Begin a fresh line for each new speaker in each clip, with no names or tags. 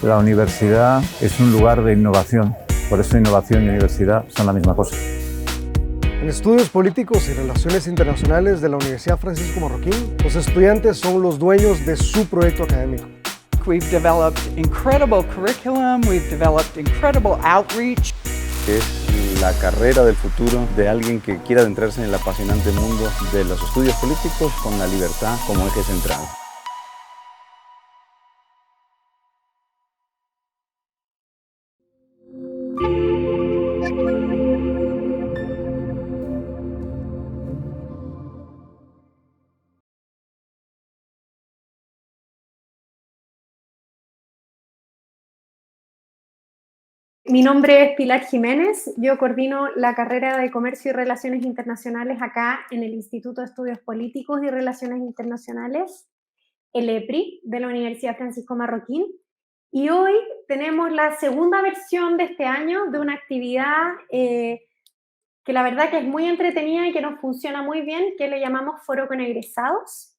La universidad es un lugar de innovación, por eso innovación y universidad son la misma cosa.
En Estudios Políticos y Relaciones Internacionales de la Universidad Francisco Marroquín, los estudiantes son los dueños de su proyecto académico.
We've developed incredible curriculum, we've developed incredible outreach.
Es la carrera del futuro de alguien que quiera adentrarse en el apasionante mundo de los estudios políticos con la libertad como eje central.
Mi nombre es Pilar Jiménez, yo coordino la carrera de Comercio y Relaciones Internacionales acá en el Instituto de Estudios Políticos y Relaciones Internacionales, el EPRI, de la Universidad Francisco Marroquín. Y hoy tenemos la segunda versión de este año de una actividad que la verdad que es muy entretenida y que nos funciona muy bien, que le llamamos Foro con Egresados.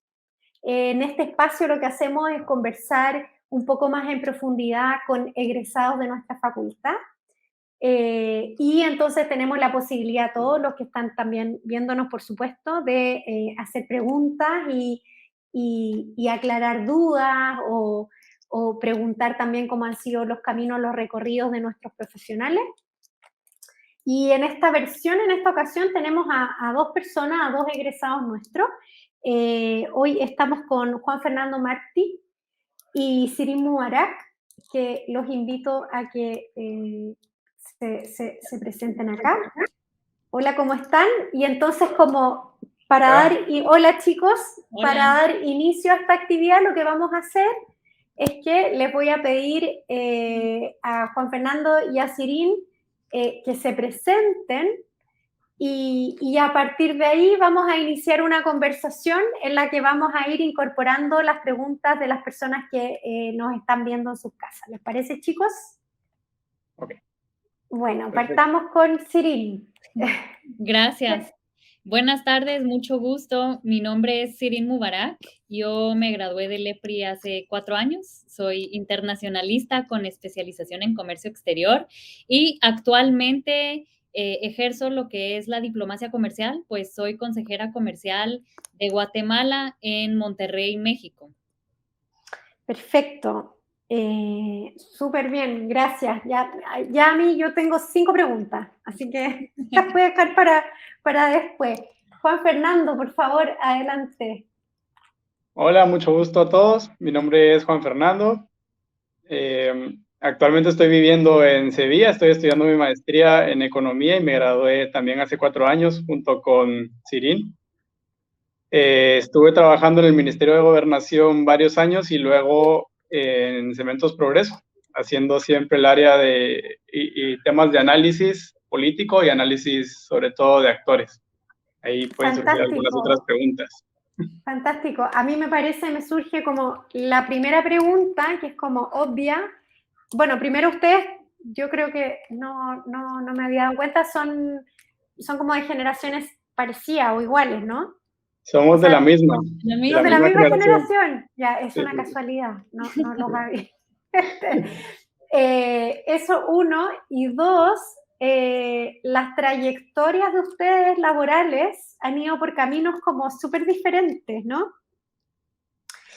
En este espacio lo que hacemos es conversar un poco más en profundidad con egresados de nuestra facultad. Y entonces tenemos la posibilidad, todos los que están también viéndonos, por supuesto, de hacer preguntas y aclarar dudas o preguntar también cómo han sido los caminos, los recorridos de nuestros profesionales. Y en esta versión, en esta ocasión, tenemos a dos personas, a dos egresados nuestros. Hoy estamos con Juan Fernando Martí y Sirin Mubarak, que los invito a que se presenten acá. Hola, ¿cómo están? Y entonces, como para hola chicos, hola. Para dar inicio a esta actividad, lo que vamos a hacer es que les voy a pedir a Juan Fernando y a Sirin que se presenten. Y a partir de ahí vamos a iniciar una conversación en la que vamos a ir incorporando las preguntas de las personas que nos están viendo en sus casas. ¿Les parece, chicos?
Ok.
Bueno, partamos con Sirin.
Gracias. Buenas tardes, mucho gusto. Mi nombre es Sirin Mubarak. Yo me gradué del EPRI hace 4 años. Soy internacionalista con especialización en comercio exterior y actualmente ejerzo lo que es la diplomacia comercial, pues soy consejera comercial de Guatemala en Monterrey, México.
Perfecto. Súper bien, gracias. Ya a mí yo tengo 5 preguntas, así que las voy a dejar para después. Juan Fernando, por favor, adelante.
Hola, mucho gusto a todos. Mi nombre es Juan Fernando. Actualmente estoy viviendo en Sevilla, estoy estudiando mi maestría en economía y me gradué también hace 4 años junto con Sirin. Estuve trabajando en el Ministerio de Gobernación varios años y luego en Cementos Progreso, haciendo siempre el área de y temas de análisis político y análisis sobre todo de actores. Ahí pueden surgir algunas otras preguntas.
Fantástico. A mí me surge como la primera pregunta, que es como obvia. Bueno, primero ustedes, yo creo que no me había dado cuenta, son como de generaciones parecidas o iguales, ¿no?
Somos de la misma.
De la misma generación. Ya, es una casualidad, no los había. Eso, uno. Y dos, las trayectorias de ustedes laborales han ido por caminos como súper diferentes, ¿no?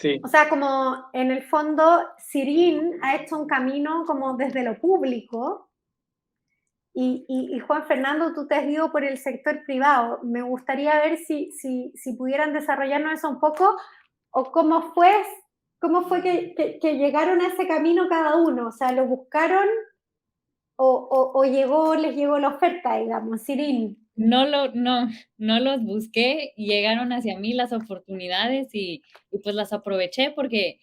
Sí.
O sea, como en el fondo, Sirin ha hecho un camino como desde lo público y Juan Fernando, tú te has ido por el sector privado. Me gustaría ver si pudieran desarrollarnos eso un poco, o cómo fue que llegaron a ese camino cada uno. O sea, ¿lo buscaron o les llegó la oferta, digamos? Sirin.
No los busqué, llegaron hacia mí las oportunidades y pues las aproveché porque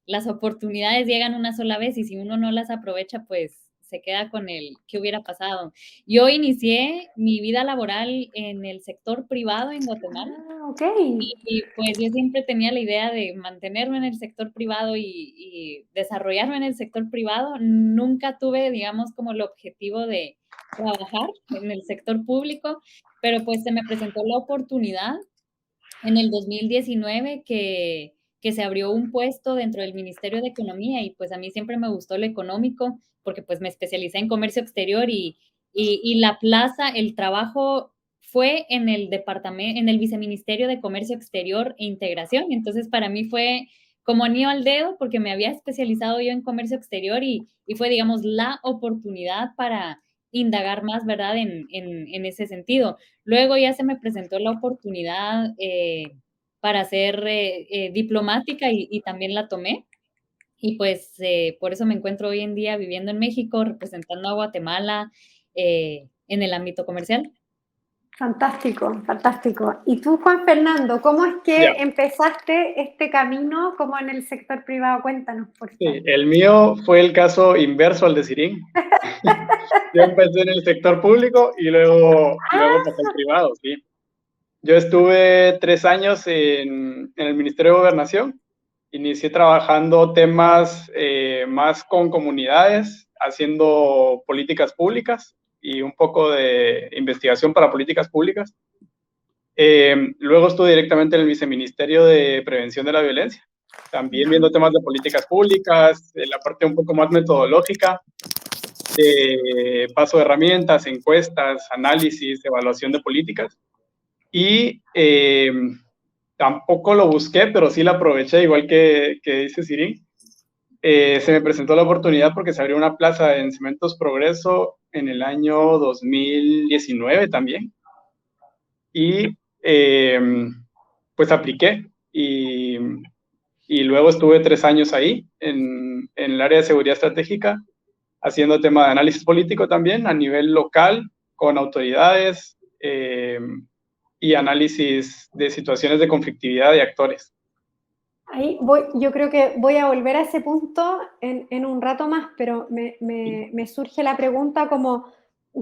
las oportunidades llegan una sola vez y si uno no las aprovecha, pues se queda con el ¿qué hubiera pasado? Yo inicié mi vida laboral en el sector privado en Guatemala.
Okay.
Y pues yo siempre tenía la idea de mantenerme en el sector privado y desarrollarme en el sector privado. Nunca tuve, digamos, como el objetivo de trabajar en el sector público, pero pues se me presentó la oportunidad en el 2019 que que se abrió un puesto dentro del Ministerio de Economía y pues a mí siempre me gustó lo económico porque pues me especialicé en comercio exterior y la plaza, el trabajo fue en el departamento, en el Viceministerio de Comercio Exterior e Integración. Entonces, para mí fue como anillo al dedo porque me había especializado yo en comercio exterior y fue, digamos, la oportunidad para indagar más, ¿verdad? En ese sentido. Luego ya se me presentó la oportunidad para ser diplomática y también la tomé. Y pues por eso me encuentro hoy en día viviendo en México, representando a Guatemala en el ámbito comercial.
Fantástico, fantástico. ¿Y tú, Juan Fernando, cómo es que empezaste este camino como en el sector privado? Cuéntanos, por favor.
Sí, el mío fue el caso inverso al de Sirín. Yo empecé en el sector público y luego pasé al privado, sí. Yo estuve 3 años en el Ministerio de Gobernación. Inicié trabajando temas más con comunidades, haciendo políticas públicas y un poco de investigación para políticas públicas. Luego estuve directamente en el Viceministerio de Prevención de la Violencia, también viendo temas de políticas públicas, la parte un poco más metodológica, de paso de herramientas, encuestas, análisis, evaluación de políticas. Y tampoco lo busqué, pero sí lo aproveché, igual que dice Sirín. Se me presentó la oportunidad porque se abrió una plaza en Cementos Progreso en el año 2019 también. Y pues apliqué y luego estuve 3 años ahí en el área de seguridad estratégica, haciendo tema de análisis político también a nivel local, con autoridades y análisis de situaciones de conflictividad de actores.
Ahí yo creo que voy a volver a ese punto en un rato más, pero me surge la pregunta como,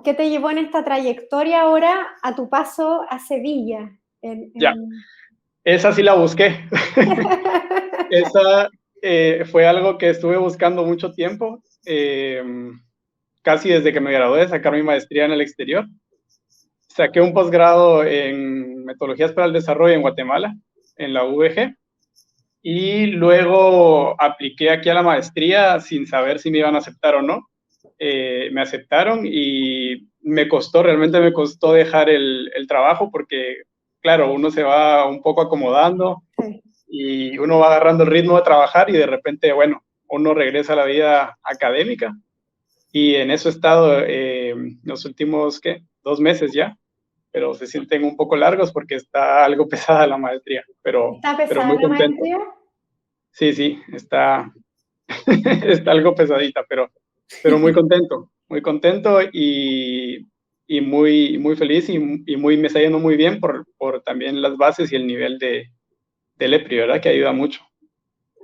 ¿qué te llevó en esta trayectoria ahora a tu paso a Sevilla?
Ya, esa sí la busqué. Esa fue algo que estuve buscando mucho tiempo, casi desde que me gradué, sacar mi maestría en el exterior. Saqué un posgrado en metodologías para el desarrollo en Guatemala, en la UVG. Y luego apliqué aquí a la maestría sin saber si me iban a aceptar o no. Me aceptaron y realmente me costó dejar el trabajo porque, claro, uno se va un poco acomodando y uno va agarrando el ritmo de trabajar y de repente, bueno, uno regresa a la vida académica. Y en eso he estado los últimos, 2 meses ya, pero se sienten un poco largos porque está algo pesada la maestría, pero muy contento. ¿Maestría? Sí, está algo pesadita, pero muy contento y muy feliz y me está yendo muy bien por también las bases y el nivel de EPRI, ¿verdad? Que ayuda mucho.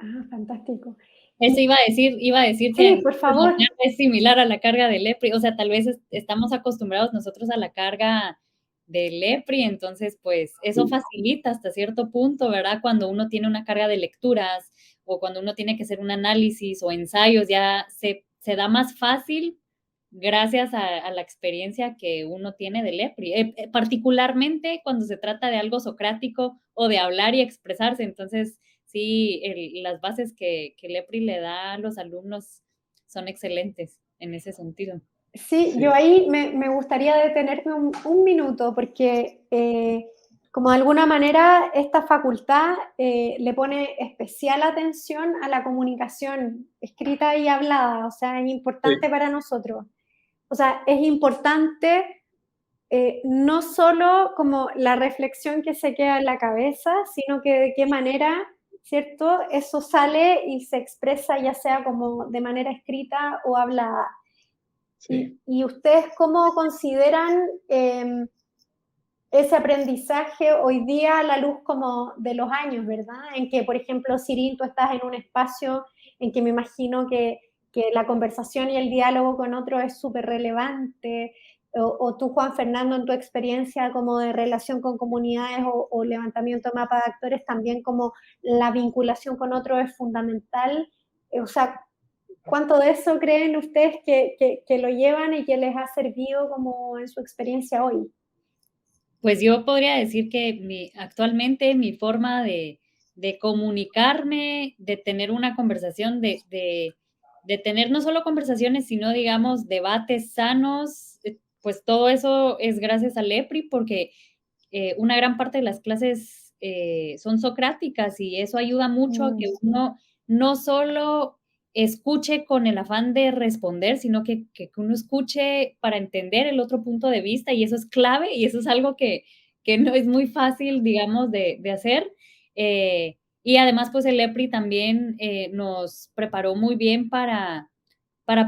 Ah, fantástico.
Eso iba a decir
sí,
que
por favor.
Es similar a la carga del EPRI, o sea, tal vez estamos acostumbrados nosotros a la carga del EPRI, entonces pues eso facilita hasta cierto punto, ¿verdad? Cuando uno tiene una carga de lecturas o cuando uno tiene que hacer un análisis o ensayos, ya se da más fácil gracias a la experiencia que uno tiene del EPRI, particularmente cuando se trata de algo socrático o de hablar y expresarse, entonces sí, las bases que el EPRI le da a los alumnos son excelentes en ese sentido.
Sí, yo ahí me gustaría detenerme un minuto porque como de alguna manera esta facultad le pone especial atención a la comunicación escrita y hablada, o sea, es importante para nosotros. O sea, es importante no solo como la reflexión que se queda en la cabeza, sino que de qué manera, ¿cierto? Eso sale y se expresa ya sea como de manera escrita o hablada. Sí. ¿Y ustedes cómo consideran ese aprendizaje hoy día a la luz como de los años, ¿verdad? En que, por ejemplo, Sirín, tú estás en un espacio en que me imagino que la conversación y el diálogo con otro es súper relevante, o tú, Juan Fernando, en tu experiencia como de relación con comunidades o levantamiento de mapa de actores, también como la vinculación con otro es fundamental. O sea, ¿cuánto de eso creen ustedes que lo llevan y que les ha servido como en su experiencia hoy?
Pues yo podría decir que actualmente mi forma de comunicarme, de tener una conversación, de tener no solo conversaciones, sino, digamos, debates sanos. Pues todo eso es gracias al EPRI, porque una gran parte de las clases son socráticas, y eso ayuda mucho a que uno no solo escuche con el afán de responder, sino que uno escuche para entender el otro punto de vista, y eso es clave, y eso es algo que no es muy fácil, digamos, de hacer. Y además, pues el EPRI también nos preparó muy bien para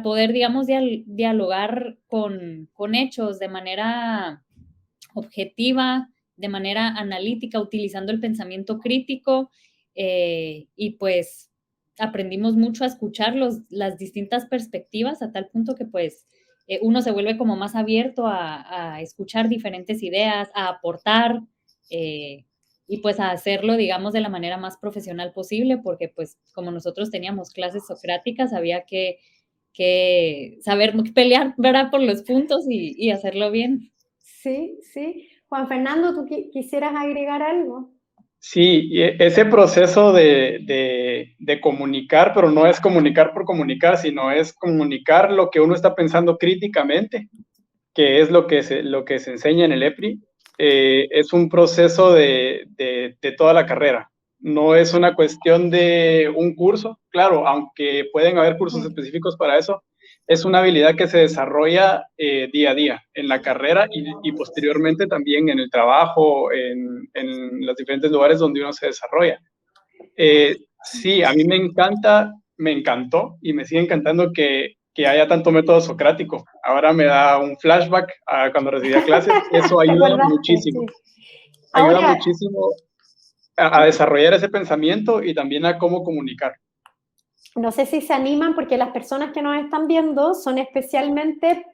poder, digamos, dialogar con hechos de manera objetiva, de manera analítica, utilizando el pensamiento crítico, y pues aprendimos mucho a escuchar las distintas perspectivas, a tal punto que pues uno se vuelve como más abierto a escuchar diferentes ideas, a aportar, y pues a hacerlo, digamos, de la manera más profesional posible, porque pues como nosotros teníamos clases socráticas, había que saber pelear, ¿verdad?, por los puntos y hacerlo bien.
Sí, sí. Juan Fernando, ¿tú quisieras agregar algo?
Sí, y ese proceso de comunicar, pero no es comunicar por comunicar, sino es comunicar lo que uno está pensando críticamente, que es lo que se enseña en el EPRI, es un proceso de toda la carrera. No es una cuestión de un curso, claro, aunque pueden haber cursos específicos para eso, es una habilidad que se desarrolla día a día en la carrera y posteriormente también en el trabajo, en los diferentes lugares donde uno se desarrolla. Sí, a mí me encantó y me sigue encantando que haya tanto método socrático. Ahora me da un flashback a cuando recibía clases. Eso ayuda muchísimo.
Sí.
Ayuda muchísimo a desarrollar ese pensamiento y también a cómo comunicar.
No sé si se animan, porque las personas que nos están viendo son especialmente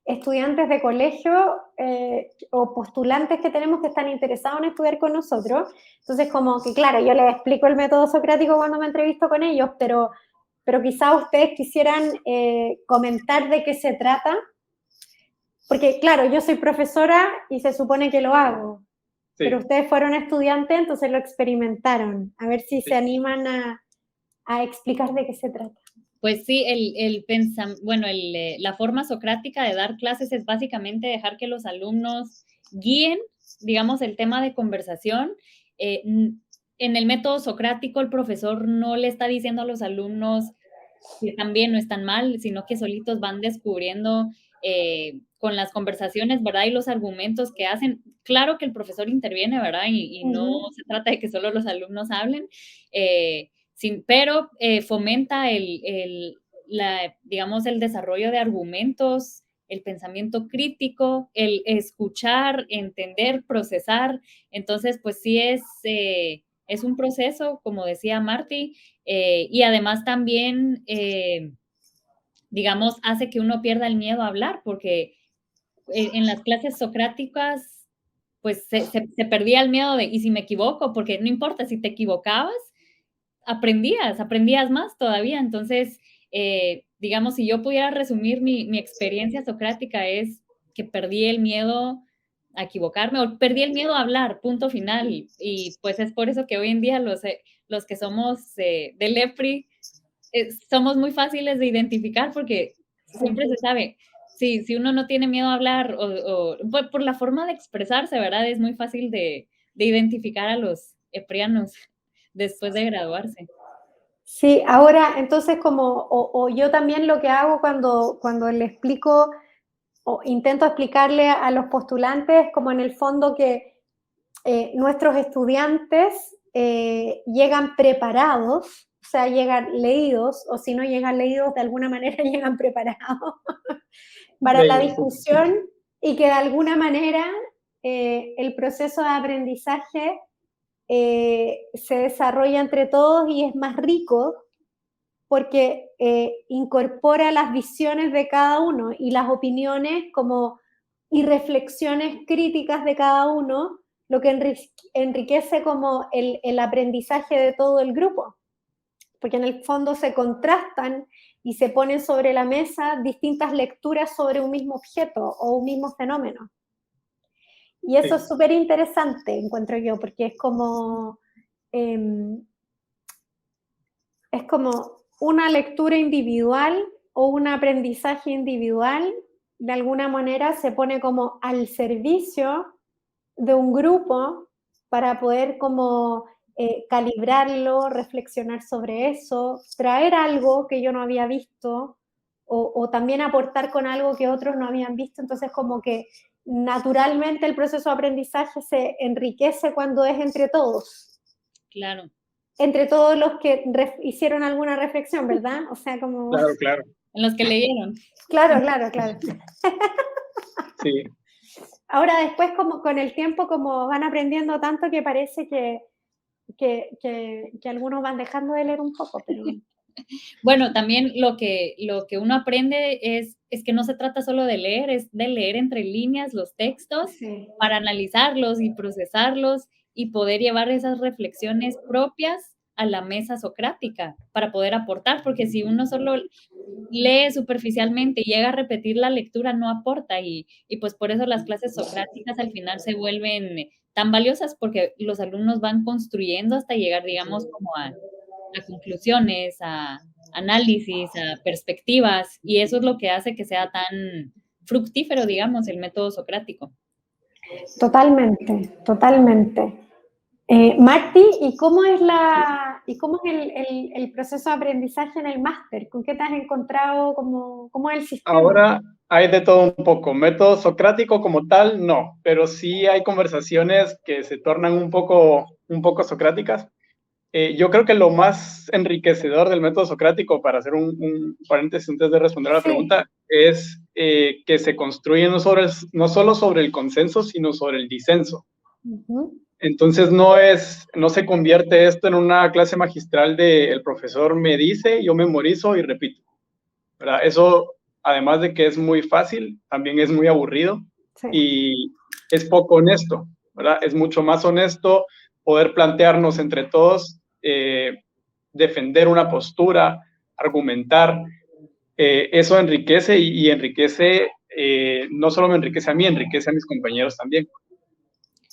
estudiantes de colegio o postulantes que tenemos que están interesados en estudiar con nosotros. Entonces, como que claro, yo les explico el método socrático cuando me entrevisto con ellos, pero quizá ustedes quisieran comentar de qué se trata, porque claro, yo soy profesora y se supone que lo hago, sí, pero ustedes fueron estudiantes, entonces lo experimentaron. A ver si sí se animan a explicar de qué se trata.
Pues sí, la forma socrática de dar clases es básicamente dejar que los alumnos guíen, digamos, el tema de conversación. En el método socrático, el profesor no le está diciendo a los alumnos que están bien o están mal, sino que solitos van descubriendo con las conversaciones, ¿verdad? Y los argumentos que hacen. Claro que el profesor interviene, ¿verdad? Y no se trata de que solo los alumnos hablen, pero fomenta digamos, el desarrollo de argumentos, el pensamiento crítico, el escuchar, entender, procesar. Entonces, pues sí es un proceso, como decía Marty, y además también, digamos, hace que uno pierda el miedo a hablar, porque en las clases socráticas, pues se perdía el miedo de, ¿y si me equivoco? Porque no importa, si te equivocabas, aprendías más todavía. Entonces, digamos, si yo pudiera resumir mi experiencia socrática, es que perdí el miedo a equivocarme, o perdí el miedo a hablar, punto final. Y pues es por eso que hoy en día los que somos del EPRI somos muy fáciles de identificar, porque siempre se sabe, si uno no tiene miedo a hablar o por la forma de expresarse, ¿verdad? Es muy fácil de identificar a los eprianos después de graduarse.
Sí, ahora, entonces, o yo también lo que hago cuando le explico o intento explicarle a los postulantes, como en el fondo que nuestros estudiantes llegan preparados, o sea, llegan leídos, o si no llegan leídos, de alguna manera llegan preparados para la discusión, y que de alguna manera el proceso de aprendizaje se desarrolla entre todos y es más rico porque incorpora las visiones de cada uno y las opiniones y reflexiones críticas de cada uno, lo que enriquece como el aprendizaje de todo el grupo, porque en el fondo se contrastan y se ponen sobre la mesa distintas lecturas sobre un mismo objeto o un mismo fenómeno. Y eso es súper interesante, encuentro yo, porque es como es como una lectura individual o un aprendizaje individual, de alguna manera se pone como al servicio de un grupo para poder como calibrarlo, reflexionar sobre eso, traer algo que yo no había visto o también aportar con algo que otros no habían visto. Entonces como que naturalmente el proceso de aprendizaje se enriquece cuando es entre todos.
Claro.
Entre todos los que hicieron alguna reflexión, ¿verdad? O sea, como...
Claro, claro.
En los que leyeron.
Claro, claro, claro.
Sí.
Ahora después, como con el tiempo, como van aprendiendo tanto que parece que algunos van dejando de leer un poco, pero...
Bueno, también lo que uno aprende es que no se trata solo de leer, es de leer entre líneas los textos
Sí.
para analizarlos y procesarlos y poder llevar esas reflexiones propias a la mesa socrática para poder aportar, porque si uno solo lee superficialmente y llega a repetir la lectura, no aporta y pues por eso las clases socráticas al final se vuelven tan valiosas porque los alumnos van construyendo hasta llegar, digamos, como a conclusiones, a análisis, a perspectivas, y eso es lo que hace que sea tan fructífero, digamos, el método socrático.
Totalmente, totalmente. Marti, ¿y cómo es el proceso de aprendizaje en el máster? ¿Con qué te has encontrado? ¿Cómo es el sistema?
Ahora hay de todo un poco. Método socrático como tal, no, pero sí hay conversaciones que se tornan un poco socráticas. Yo creo que lo más enriquecedor del método socrático, para hacer un paréntesis antes de responder a la pregunta, es que se construye no solo sobre el consenso, sino sobre el disenso. Entonces no se convierte esto en una clase magistral de el profesor me dice, yo memorizo y repito, ¿verdad? Eso, además de que es muy fácil, también es muy aburrido y es poco honesto, ¿verdad? Es mucho más honesto poder plantearnos entre todos, defender una postura, argumentar. Eso enriquece y enriquece, no solo me enriquece a mí, enriquece a mis compañeros también.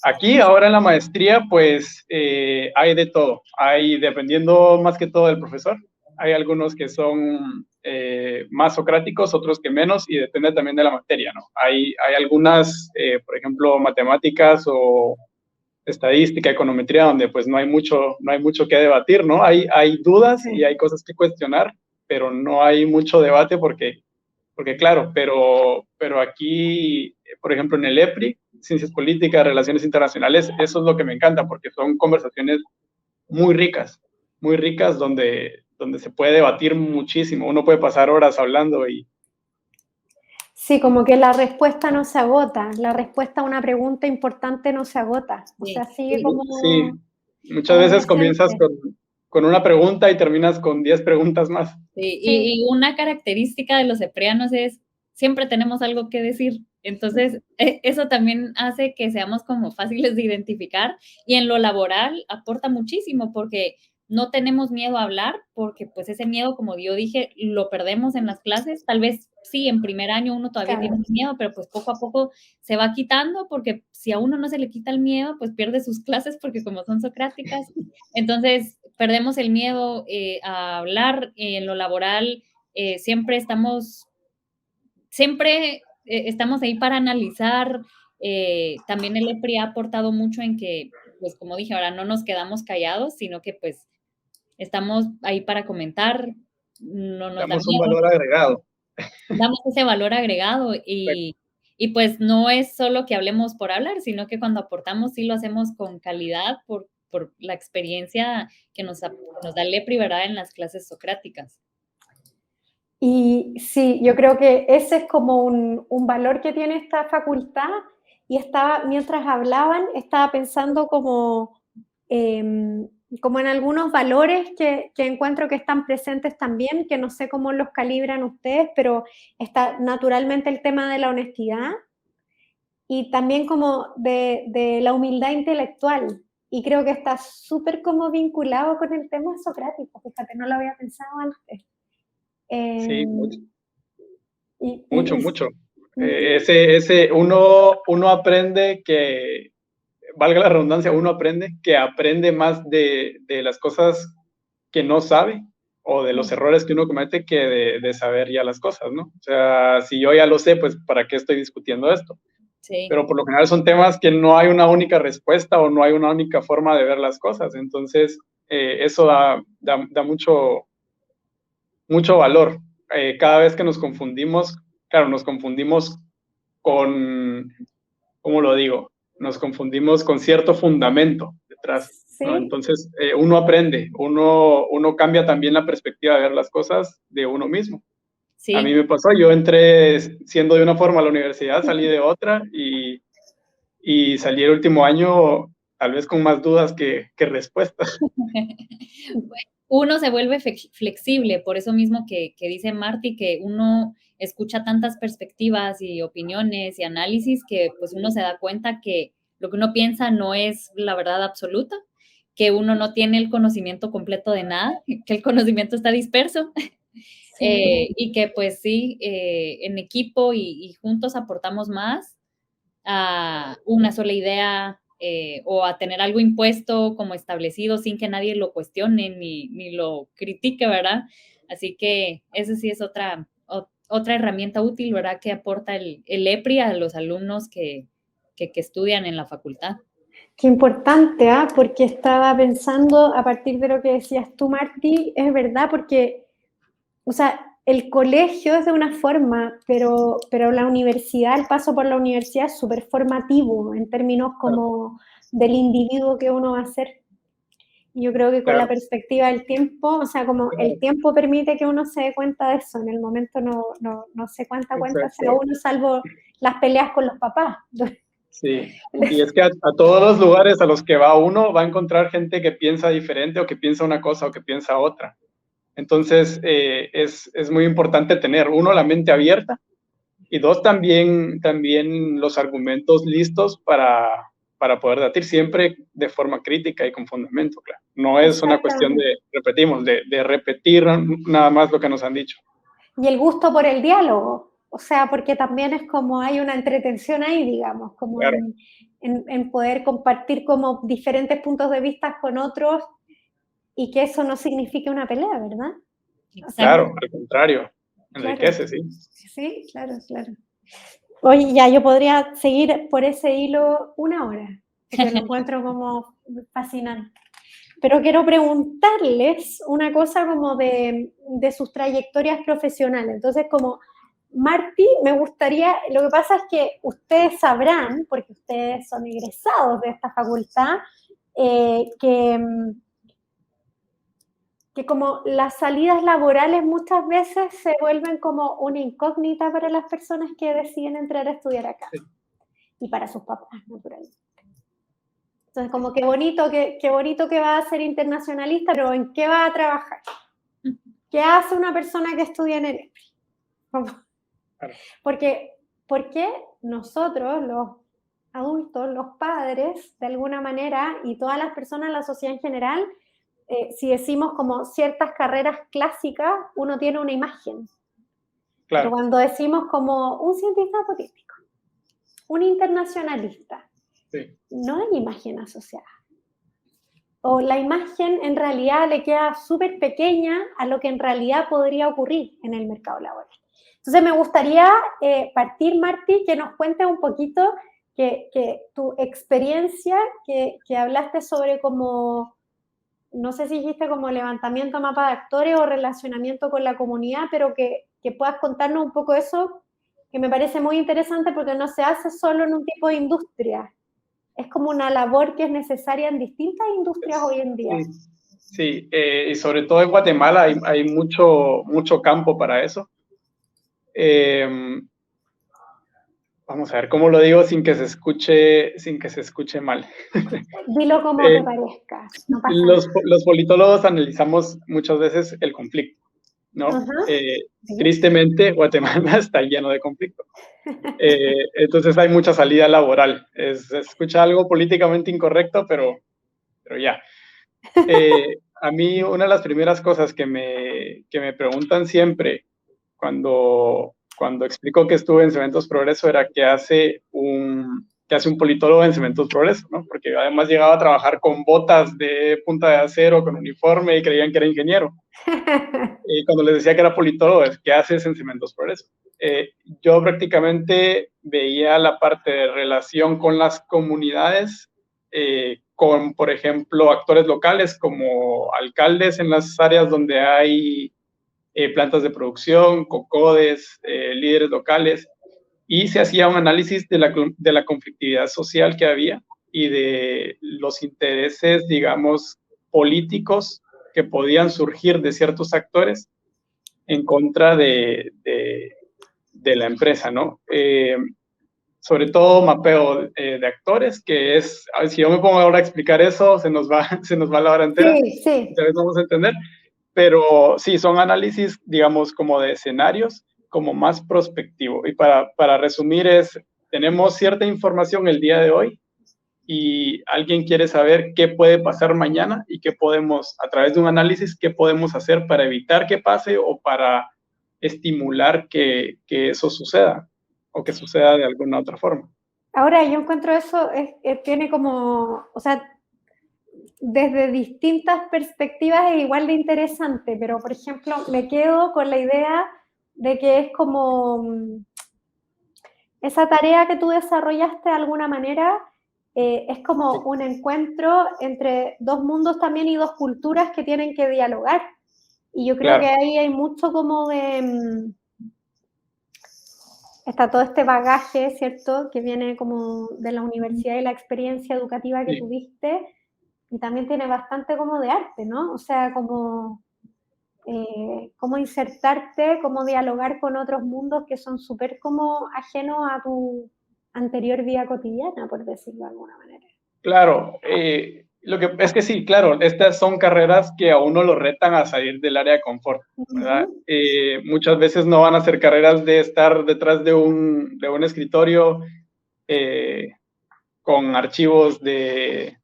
Aquí, ahora en la maestría, pues hay de todo. Hay, dependiendo más que todo del profesor, hay algunos que son más socráticos, otros que menos, y depende también de la materia, ¿no? Hay algunas, por ejemplo, matemáticas o estadística, econometría, donde pues no hay mucho que debatir, ¿no? Hay dudas y hay cosas que cuestionar, pero no hay mucho debate porque claro, pero aquí, por ejemplo, en el EPRI, Ciencias Políticas, Relaciones Internacionales, eso es lo que me encanta, porque son conversaciones muy ricas donde se puede debatir muchísimo. Uno puede pasar horas hablando y...
Sí, como que la respuesta no se agota, la respuesta a una pregunta importante no se agota. O sea, sigue como...
Sí, muchas veces comienzas con una pregunta y terminas con 10 preguntas más.
Sí, y una característica de los eprianos es siempre tenemos algo que decir. Entonces, eso también hace que seamos como fáciles de identificar y en lo laboral aporta muchísimo porque no tenemos miedo a hablar porque pues ese miedo, como yo dije, lo perdemos en las clases. Tal vez sí, en primer año uno todavía tiene miedo, pero pues poco a poco se va quitando porque si a uno no se le quita el miedo, pues pierde sus clases porque como son socráticas. Entonces, perdemos el miedo a hablar en lo laboral. Siempre estamos ahí para analizar. También el EPRI ha aportado mucho en que, pues como dije, ahora no nos quedamos callados, sino que pues estamos ahí para comentar. No nos
damos un valor agregado.
Damos ese valor agregado y pues no es solo que hablemos por hablar, sino que cuando aportamos sí lo hacemos con calidad por la experiencia que nos da el EPRI, ¿verdad? En las clases socráticas.
Y sí, yo creo que ese es como un valor que tiene esta facultad y mientras hablaban, estaba pensando como en algunos valores que encuentro que están presentes también, que no sé cómo los calibran ustedes, pero está naturalmente el tema de la honestidad y también como de la humildad intelectual. Y creo que está súper como vinculado con el tema socrático, fíjate, no lo había pensado antes.
Sí, mucho.
mucho.
Uno aprende que valga la redundancia, uno aprende más de las cosas que no sabe o de los errores que uno comete que de saber ya las cosas, ¿no? O sea, si yo ya lo sé, pues ¿para qué estoy discutiendo esto?
Sí.
Pero por lo general son temas que no hay una única respuesta o no hay una única forma de ver las cosas. Entonces, eso da mucho valor. Cada vez que nos confundimos, claro, nos confundimos con, ¿cómo lo digo? Nos confundimos con cierto fundamento detrás,
Sí.
¿no? Entonces, uno aprende, uno cambia también la perspectiva de ver las cosas de uno mismo.
Sí.
A mí me pasó, yo entré siendo de una forma a la universidad, salí de otra y salí el último año tal vez con más dudas que respuestas.
Uno se vuelve flexible, por eso mismo que dice Marty, que uno escucha tantas perspectivas y opiniones y análisis que pues uno se da cuenta que lo que uno piensa no es la verdad absoluta, que uno no tiene el conocimiento completo de nada, que el conocimiento está disperso. Sí. Y que pues sí, en equipo y juntos aportamos más a una sola idea o a tener algo impuesto como establecido sin que nadie lo cuestione ni lo critique, ¿verdad? Así que eso sí es otra herramienta útil, ¿verdad? Que aporta el EPRI a los alumnos que estudian en la facultad.
Qué importante, ¿eh? Porque estaba pensando a partir de lo que decías tú, Martí, es verdad, porque, o sea, el colegio es de una forma, pero la universidad, el paso por la universidad es súper formativo en términos como del individuo que uno va a ser. Y yo creo que con la perspectiva del tiempo, o sea, como el tiempo permite que uno se dé cuenta de eso, en el momento no sé cuánta cuenta sea uno, salvo las peleas con los papás.
Sí, y es que a todos los lugares a los que va uno va a encontrar gente que piensa diferente o que piensa una cosa o que piensa otra. Entonces, es muy importante tener, uno, la mente abierta y dos, también los argumentos listos para poder debatir siempre de forma crítica y con fundamento, claro. No es una cuestión de repetir nada más lo que nos han dicho.
Y el gusto por el diálogo, o sea, porque también es como hay una entretención ahí, digamos, como claro. en poder compartir como diferentes puntos de vista con otros y que eso no signifique una pelea, ¿verdad?
O sea, claro, al contrario, enriquece,
claro. Sí. Sí, claro. Oye, ya, yo podría seguir por ese hilo una hora, porque lo encuentro como fascinante. Pero quiero preguntarles una cosa como de sus trayectorias profesionales. Entonces, como Martí, me gustaría, lo que pasa es que ustedes sabrán, porque ustedes son egresados de esta facultad, que como las salidas laborales muchas veces se vuelven como una incógnita para las personas que deciden entrar a estudiar acá. Sí. Y para sus papás, naturalmente. Entonces, como qué bonito que va a ser internacionalista, pero ¿en qué va a trabajar? ¿Qué hace una persona que estudia en el EPRI? Porque nosotros, los adultos, los padres, de alguna manera, y todas las personas, la sociedad en general, si decimos como ciertas carreras clásicas, uno tiene una imagen. Claro. Pero cuando decimos como un cientista político, un internacionalista, sí. No hay imagen asociada. O la imagen en realidad le queda súper pequeña a lo que en realidad podría ocurrir en el mercado laboral. Entonces me gustaría partir, Martí, que nos cuentes un poquito que tu experiencia, que hablaste sobre como, no sé si dijiste como levantamiento mapa de actores o relacionamiento con la comunidad, pero que puedas contarnos un poco eso, que me parece muy interesante porque no se hace solo en un tipo de industria. Es como una labor que es necesaria en distintas industrias hoy en día.
Sí, y sobre todo en Guatemala hay mucho campo para eso. Vamos a ver cómo lo digo sin que se escuche mal.
Dilo como te parezca. No pasa
los politólogos analizamos muchas veces el conflicto, ¿no? ¿Sí? Tristemente, Guatemala está lleno de conflicto. Entonces hay mucha salida laboral. Se escucha algo políticamente incorrecto, pero ya. A mí una de las primeras cosas que me preguntan siempre cuando explico que estuve en Cementos Progreso era qué hace que hace un politólogo en Cementos Progreso, ¿no? Porque además llegaba a trabajar con botas de punta de acero, con uniforme, y creían que era ingeniero. Y cuando les decía que era politólogo, ¿qué haces en Cementos Progreso? Yo prácticamente veía la parte de relación con las comunidades, con, por ejemplo, actores locales como alcaldes en las áreas donde hay plantas de producción, COCODES, líderes locales, y se hacía un análisis de la conflictividad social que había y de los intereses, digamos, políticos que podían surgir de ciertos actores en contra de la empresa, ¿no? Sobre todo mapeo de actores, que es, a ver, si yo me pongo ahora a explicar eso, se nos va la hora entera,
Sí.
tal vez no vamos a entender, pero sí, son análisis, digamos, como de escenarios, como más prospectivo. Y para resumir tenemos cierta información el día de hoy y alguien quiere saber qué puede pasar mañana y qué podemos, a través de un análisis, qué podemos hacer para evitar que pase o para estimular que eso suceda o que suceda de alguna otra forma.
Ahora, yo encuentro eso, tiene como, o sea, desde distintas perspectivas es igual de interesante, pero por ejemplo, me quedo con la idea de que es como esa tarea que tú desarrollaste de alguna manera, es como un encuentro entre dos mundos también y dos culturas que tienen que dialogar. Y yo creo que ahí hay mucho como de... está todo este bagaje, ¿cierto?, que viene como de la universidad y la experiencia educativa que tuviste, y también tiene bastante como de arte, ¿no? O sea, como cómo insertarte, cómo dialogar con otros mundos que son súper como ajenos a tu anterior vida cotidiana, por decirlo de alguna manera.
Claro, lo que es que sí, claro, estas son carreras que a uno lo retan a salir del área de confort, ¿verdad? Muchas veces no van a ser carreras de estar detrás de un escritorio con archivos de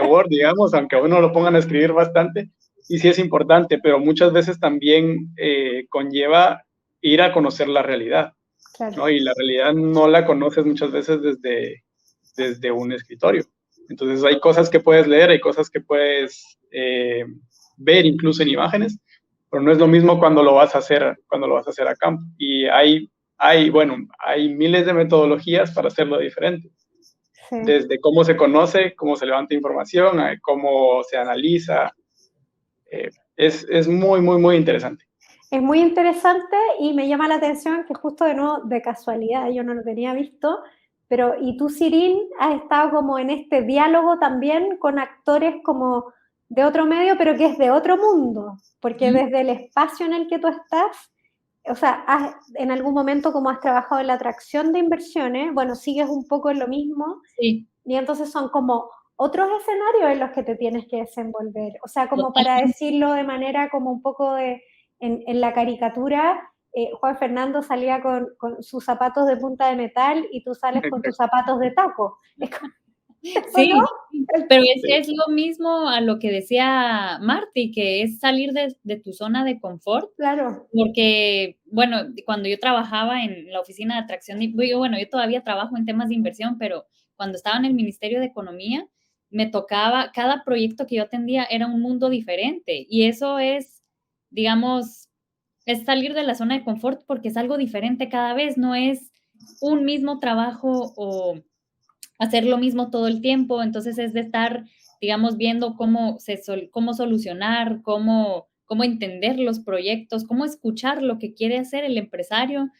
Word, digamos, aunque a uno lo pongan a escribir bastante, y sí es importante, pero muchas veces también conlleva ir a conocer la realidad, claro, ¿no? Y la realidad no la conoces muchas veces desde un escritorio. Entonces hay cosas que puedes leer, hay cosas que puedes ver incluso en imágenes, pero no es lo mismo cuando lo vas a hacer a campo. Y hay miles de metodologías para hacerlo diferente. Sí. Desde cómo se conoce, cómo se levanta información, cómo se analiza. Es muy, muy, muy interesante.
Es muy interesante y me llama la atención que justo de nuevo, de casualidad, yo no lo tenía visto, pero y tú, Sirin, has estado como en este diálogo también con actores como de otro medio, pero que es de otro mundo, porque desde el espacio en el que tú estás, o sea, en algún momento como has trabajado en la atracción de inversiones, bueno, sigues un poco en lo mismo, sí, y entonces son como otros escenarios en los que te tienes que desenvolver, o sea, como para decirlo de manera como un poco de, en la caricatura, Juan Fernando salía con sus zapatos de punta de metal y tú sales con tus zapatos de taco.
Sí, ¿no? Pero es lo mismo a lo que decía Marty, que es salir de tu zona de confort.
Claro.
Porque, bueno, cuando yo trabajaba en la oficina de atracción, yo todavía trabajo en temas de inversión, pero cuando estaba en el Ministerio de Economía, me tocaba, cada proyecto que yo atendía era un mundo diferente. Y eso es, digamos, es salir de la zona de confort porque es algo diferente cada vez, no es un mismo trabajo o hacer lo mismo todo el tiempo, entonces es de estar, digamos, viendo cómo solucionar, cómo entender los proyectos, cómo escuchar lo que quiere hacer el empresario,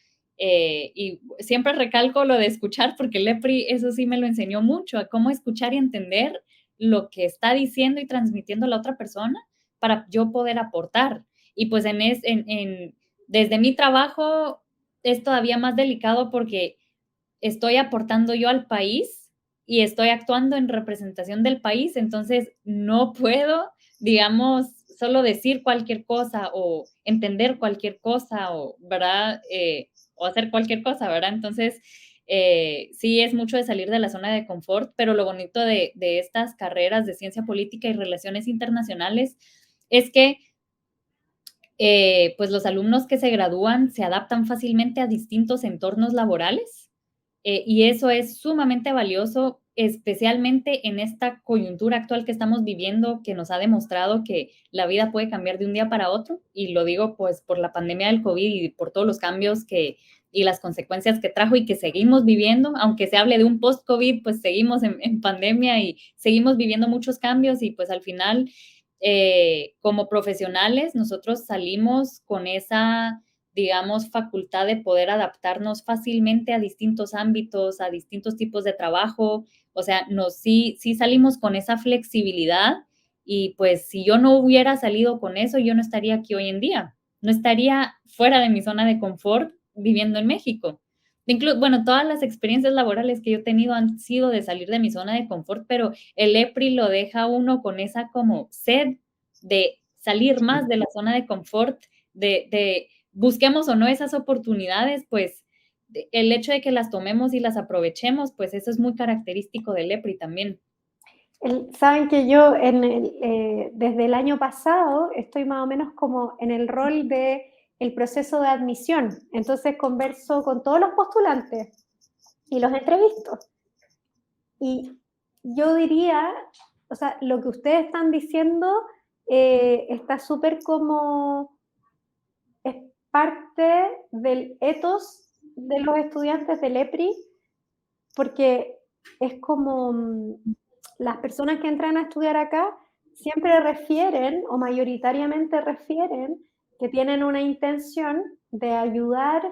y siempre recalco lo de escuchar porque el EPRI eso sí me lo enseñó mucho, a cómo escuchar y entender lo que está diciendo y transmitiendo la otra persona para yo poder aportar. Y pues desde mi trabajo es todavía más delicado porque estoy aportando yo al país y estoy actuando en representación del país, entonces no puedo, digamos, solo decir cualquier cosa o entender cualquier cosa o, ¿verdad? O hacer cualquier cosa, ¿verdad? Entonces, sí es mucho de salir de la zona de confort, pero lo bonito de estas carreras de ciencia política y relaciones internacionales es que pues los alumnos que se gradúan se adaptan fácilmente a distintos entornos laborales. y eso es sumamente valioso, especialmente en esta coyuntura actual que estamos viviendo, que nos ha demostrado que la vida puede cambiar de un día para otro, y lo digo pues por la pandemia del COVID y por todos los cambios y las consecuencias que trajo y que seguimos viviendo, aunque se hable de un post-COVID, pues seguimos en pandemia y seguimos viviendo muchos cambios y pues al final, como profesionales, nosotros salimos con esa, digamos, facultad de poder adaptarnos fácilmente a distintos ámbitos, a distintos tipos de trabajo. O sea, sí salimos con esa flexibilidad y pues si yo no hubiera salido con eso, yo no estaría aquí hoy en día. No estaría fuera de mi zona de confort viviendo en México. Bueno, todas las experiencias laborales que yo he tenido han sido de salir de mi zona de confort, pero el EPRI lo deja uno con esa como sed de salir más de la zona de confort, de busquemos o no esas oportunidades, pues el hecho de que las tomemos y las aprovechemos, pues eso es muy característico del EPRI también.
Saben que yo desde el año pasado estoy más o menos como en el rol de el proceso de admisión, entonces converso con todos los postulantes y los entrevisto. Y yo diría, o sea, lo que ustedes están diciendo está súper como, es parte del ethos de los estudiantes del EPRI, porque es como las personas que entran a estudiar acá siempre refieren, o mayoritariamente refieren, que tienen una intención de ayudar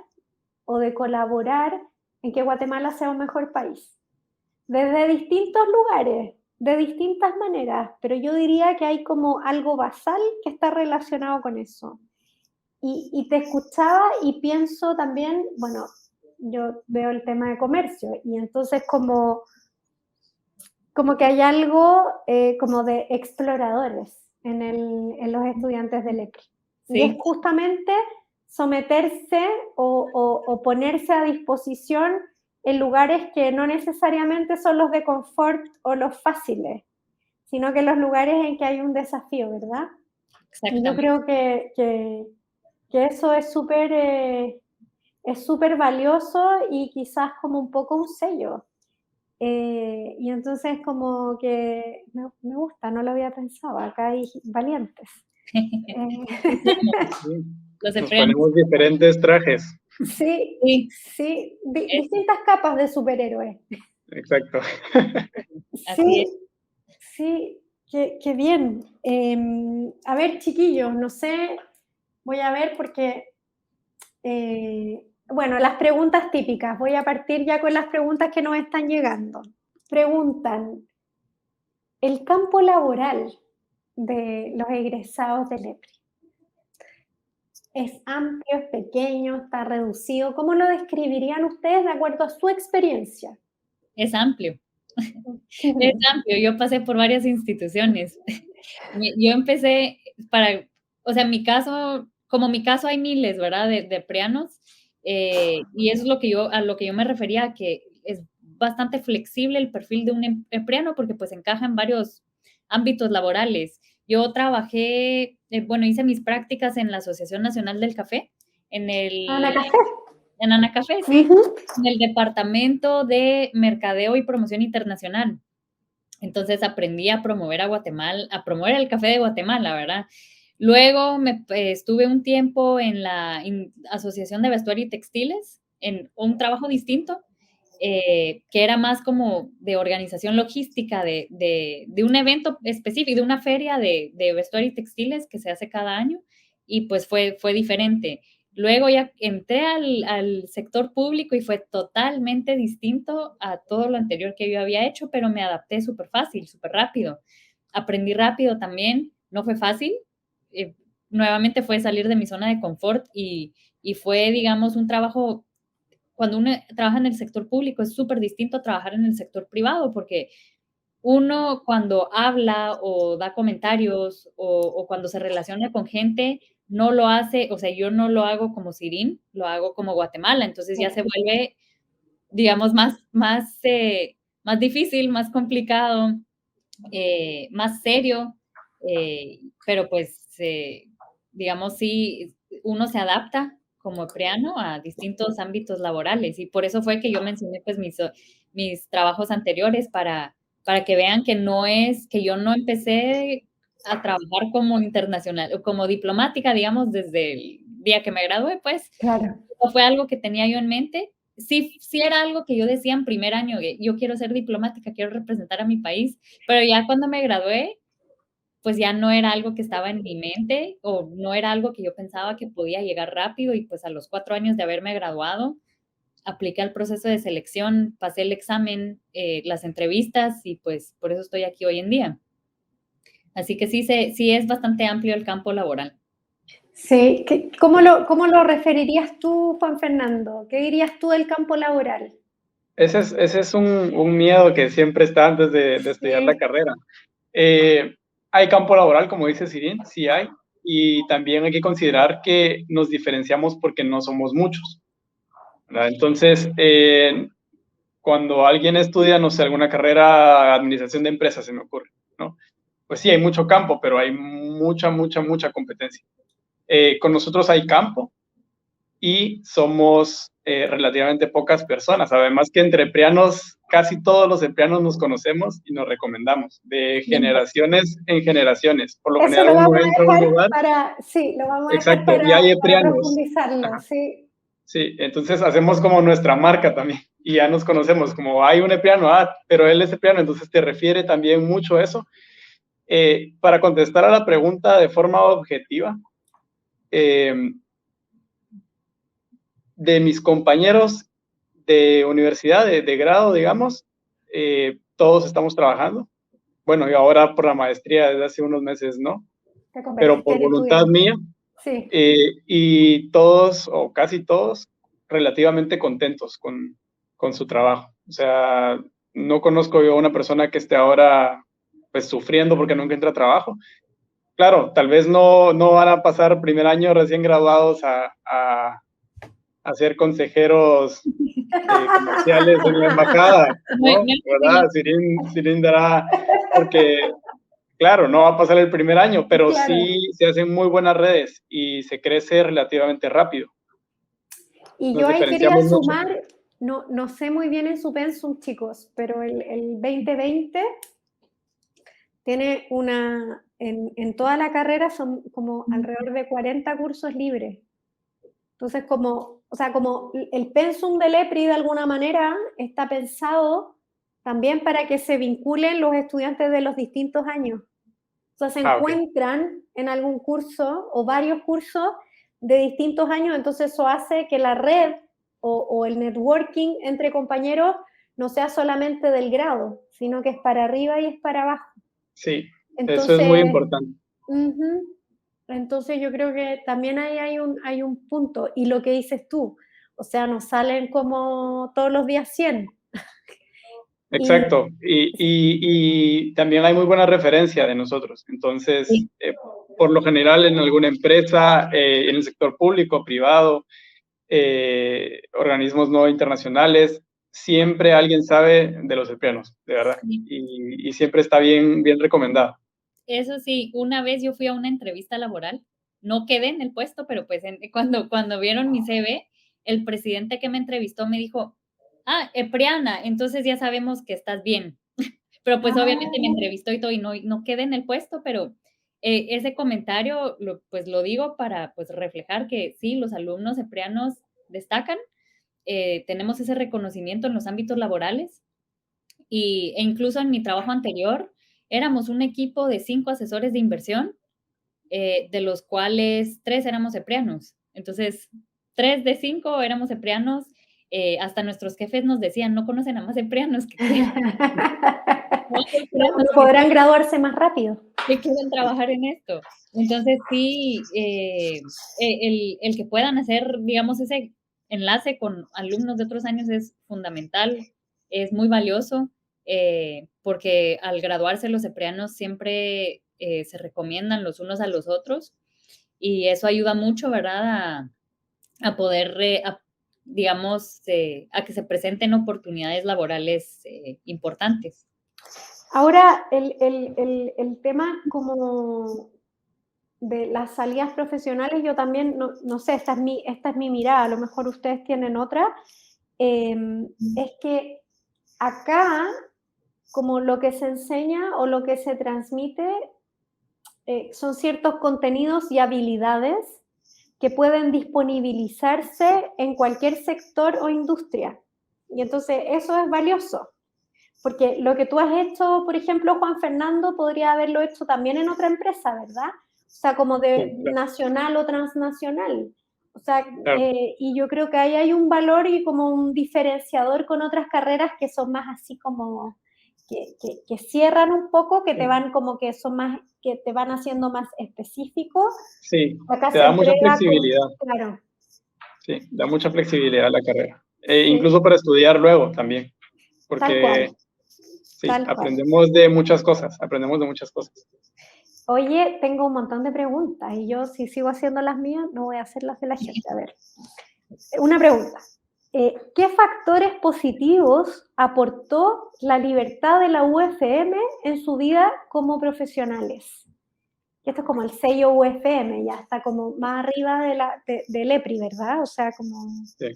o de colaborar en que Guatemala sea un mejor país. Desde distintos lugares, de distintas maneras, pero yo diría que hay como algo basal que está relacionado con eso. Y te escuchaba y pienso también, bueno, yo veo el tema de comercio y entonces como que hay algo como de exploradores en los estudiantes del EPRI. Sí. Y es justamente someterse o ponerse a disposición en lugares que no necesariamente son los de confort o los fáciles, sino que los lugares en que hay un desafío, ¿verdad? Y yo creo que eso es súper valioso y quizás como un poco un sello. Y entonces como que me gusta, no lo había pensado, acá hay valientes.
Nos ponemos diferentes trajes.
Sí, distintas capas de superhéroes.
Exacto.
Sí, qué bien. A ver, chiquillos, no sé, voy a ver porque, bueno, las preguntas típicas, voy a partir ya con las preguntas que nos están llegando. Preguntan, ¿el campo laboral de los egresados del EPRI es amplio, es pequeño, está reducido? ¿Cómo lo describirían ustedes de acuerdo a su experiencia?
Es amplio. Es amplio. Yo pasé por varias instituciones. Yo empecé o sea, como mi caso hay miles, ¿verdad? De preanos. Y eso es a lo que yo me refería, que es bastante flexible el perfil de un preano porque pues encaja en varios ámbitos laborales. Yo trabajé, hice mis prácticas en la Asociación Nacional del Café, en Anacafé, sí, en el departamento de Mercadeo y Promoción Internacional. Entonces aprendí a promover a Guatemala, a promover el café de Guatemala, ¿verdad? Luego estuve un tiempo en la Asociación de Vestuario y Textiles, en un trabajo distinto, que era más como de organización logística de un evento específico, de una feria de vestuario y textiles que se hace cada año, y pues fue diferente. Luego ya entré al sector público y fue totalmente distinto a todo lo anterior que yo había hecho, pero me adapté súper fácil, súper rápido. Aprendí rápido también, no fue fácil. Nuevamente fue salir de mi zona de confort y fue, digamos, un trabajo. Cuando uno trabaja en el sector público es súper distinto a trabajar en el sector privado, porque uno cuando habla o da comentarios o cuando se relaciona con gente, no lo hace, o sea, yo no lo hago como Sirín, lo hago como Guatemala, entonces ya se vuelve, digamos, más difícil, más complicado, más serio, pero pues, digamos, sí, uno se adapta como epreano a distintos ámbitos laborales. Y por eso fue que yo mencioné pues mis trabajos anteriores para que vean que que yo no empecé a trabajar como internacional o como diplomática, digamos, desde el día que me gradué, pues.
Claro.
No fue algo que tenía yo en mente. Sí era algo que yo decía en primer año, que yo quiero ser diplomática, quiero representar a mi país, pero ya cuando me gradué, pues ya no era algo que estaba en mi mente o no era algo que yo pensaba que podía llegar rápido y pues a los 4 años de haberme graduado, apliqué al proceso de selección, pasé el examen, las entrevistas y pues por eso estoy aquí hoy en día. Así que sí es bastante amplio el campo laboral.
Sí, ¿cómo lo referirías tú, Juan Fernando? ¿Qué dirías tú del campo laboral?
Ese es un miedo que siempre está antes de estudiar la carrera. Hay campo laboral, como dice Sirin, sí hay, y también hay que considerar que nos diferenciamos porque no somos muchos, ¿verdad? Entonces, cuando alguien estudia, no sé, alguna carrera, administración de empresas, se me ocurre, ¿no? Pues sí, hay mucho campo, pero hay mucha competencia. Con nosotros hay campo y somos relativamente pocas personas. Además que entre epreanos, casi todos los epreanos nos conocemos y nos recomendamos de generaciones en generaciones. Por lo
Eso
general
lo
uno
vamos a
entra a un
dejar
lugar.
lo vamos a
Exacto,
dejar
y hay
para
epreanos.
profundizarlo, sí.
Sí, entonces hacemos como nuestra marca también y ya nos conocemos, como hay un epreano, pero él es epreano, entonces te refiere también mucho a eso. Para contestar a la pregunta de forma objetiva, de mis compañeros de universidad, de grado, digamos, todos estamos trabajando. Bueno, y ahora por la maestría desde hace unos meses, ¿no? Pero por voluntad mía.
Sí.
Y todos, o casi todos, relativamente contentos con su trabajo. O sea, no conozco yo a una persona que esté ahora pues sufriendo porque no encuentra trabajo. Claro, tal vez no van a pasar primer año recién graduados a ser consejeros comerciales en la embajada, ¿no? ¿Verdad? Sirin dará, porque claro, no va a pasar el primer año, pero
Claro.
sí se hacen muy buenas redes y se crece relativamente rápido.
Y
Nos
yo ahí quería
diferenciamos mucho.
sumar, no sé muy bien en su pensum, chicos, pero el 2020 tiene en toda la carrera son como alrededor de 40 cursos libres. Entonces, como el pensum del EPRI de alguna manera está pensado también para que se vinculen los estudiantes de los distintos años. O sea, se encuentran en algún curso o varios cursos de distintos años, entonces eso hace que la red o el networking entre compañeros no sea solamente del grado, sino que es para arriba y es para abajo.
Sí, entonces, eso es muy importante.
Entonces yo creo que también ahí hay un punto, y lo que dices tú, o sea, nos salen como todos los días 100.
Exacto, y también hay muy buena referencia de nosotros, entonces, por lo general en alguna empresa, en el sector público, privado, organismos no internacionales, siempre alguien sabe de los epreanos, de verdad, y siempre está bien recomendado.
Eso sí, una vez yo fui a una entrevista laboral, no quedé en el puesto, pero pues cuando vieron mi CV, el presidente que me entrevistó me dijo, epreana, entonces ya sabemos que estás bien. Pero pues obviamente me entrevistó y todo y no quedé en el puesto, pero ese comentario pues lo digo para pues reflejar que sí, los alumnos epreanos destacan, tenemos ese reconocimiento en los ámbitos laborales e incluso en mi trabajo anterior éramos un equipo de 5 asesores de inversión, de los cuales 3 éramos epreanos. Entonces, 3 de 5 éramos epreanos. Hasta nuestros jefes nos decían, no conocen a más epreanos que
podrán graduarse más rápido.
Que quieren trabajar en esto. Entonces, sí, el que puedan hacer, digamos, ese enlace con alumnos de otros años es fundamental, es muy valioso, porque al graduarse los epreanos siempre se recomiendan los unos a los otros y eso ayuda mucho, ¿verdad? A poder, digamos, a que se presenten oportunidades laborales importantes.
Ahora, el tema como de las salidas profesionales, yo también, no sé, esta es mi mirada, a lo mejor ustedes tienen otra, es que acá, como lo que se enseña o lo que se transmite, son ciertos contenidos y habilidades que pueden disponibilizarse en cualquier sector o industria. Y entonces eso es valioso, porque lo que tú has hecho, por ejemplo, Juan Fernando, podría haberlo hecho también en otra empresa, ¿verdad? O sea, como de
Sí, claro.
nacional o transnacional. O sea,
Claro.
y yo creo que ahí hay un valor y como un diferenciador con otras carreras que son más así como que cierran un poco, que te van como que son más, que te van haciendo más específico.
Sí,
Acá
te
se
da mucha
entrega
flexibilidad.
claro.
Sí, da mucha flexibilidad a la carrera.
Sí,
Incluso para estudiar luego también,
tal
porque
cual,
sí,
tal cual.
aprendemos de muchas cosas, aprendemos de muchas cosas.
Oye, tengo un montón de preguntas y yo si sigo haciendo las mías no voy a hacer las de la gente. A ver, una pregunta. ¿Qué factores positivos aportó la libertad de la UFM en su vida como profesionales? Y esto es como el sello UFM, ya está como más arriba del EPRI, ¿verdad? O sea, como...
Sí.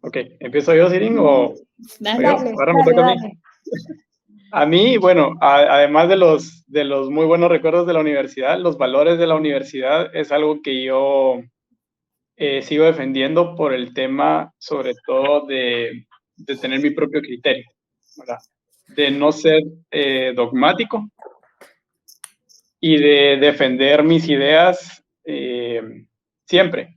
Ok, ¿empiezo yo, Sirin, o
Dale.
yo?
Dale,
Ahora me toca a mí.
dale.
A mí, bueno, además de los muy buenos recuerdos de la universidad, los valores de la universidad es algo que yo sigo defendiendo por el tema, sobre todo, de tener mi propio criterio, ¿verdad? De no ser dogmático y de defender mis ideas siempre.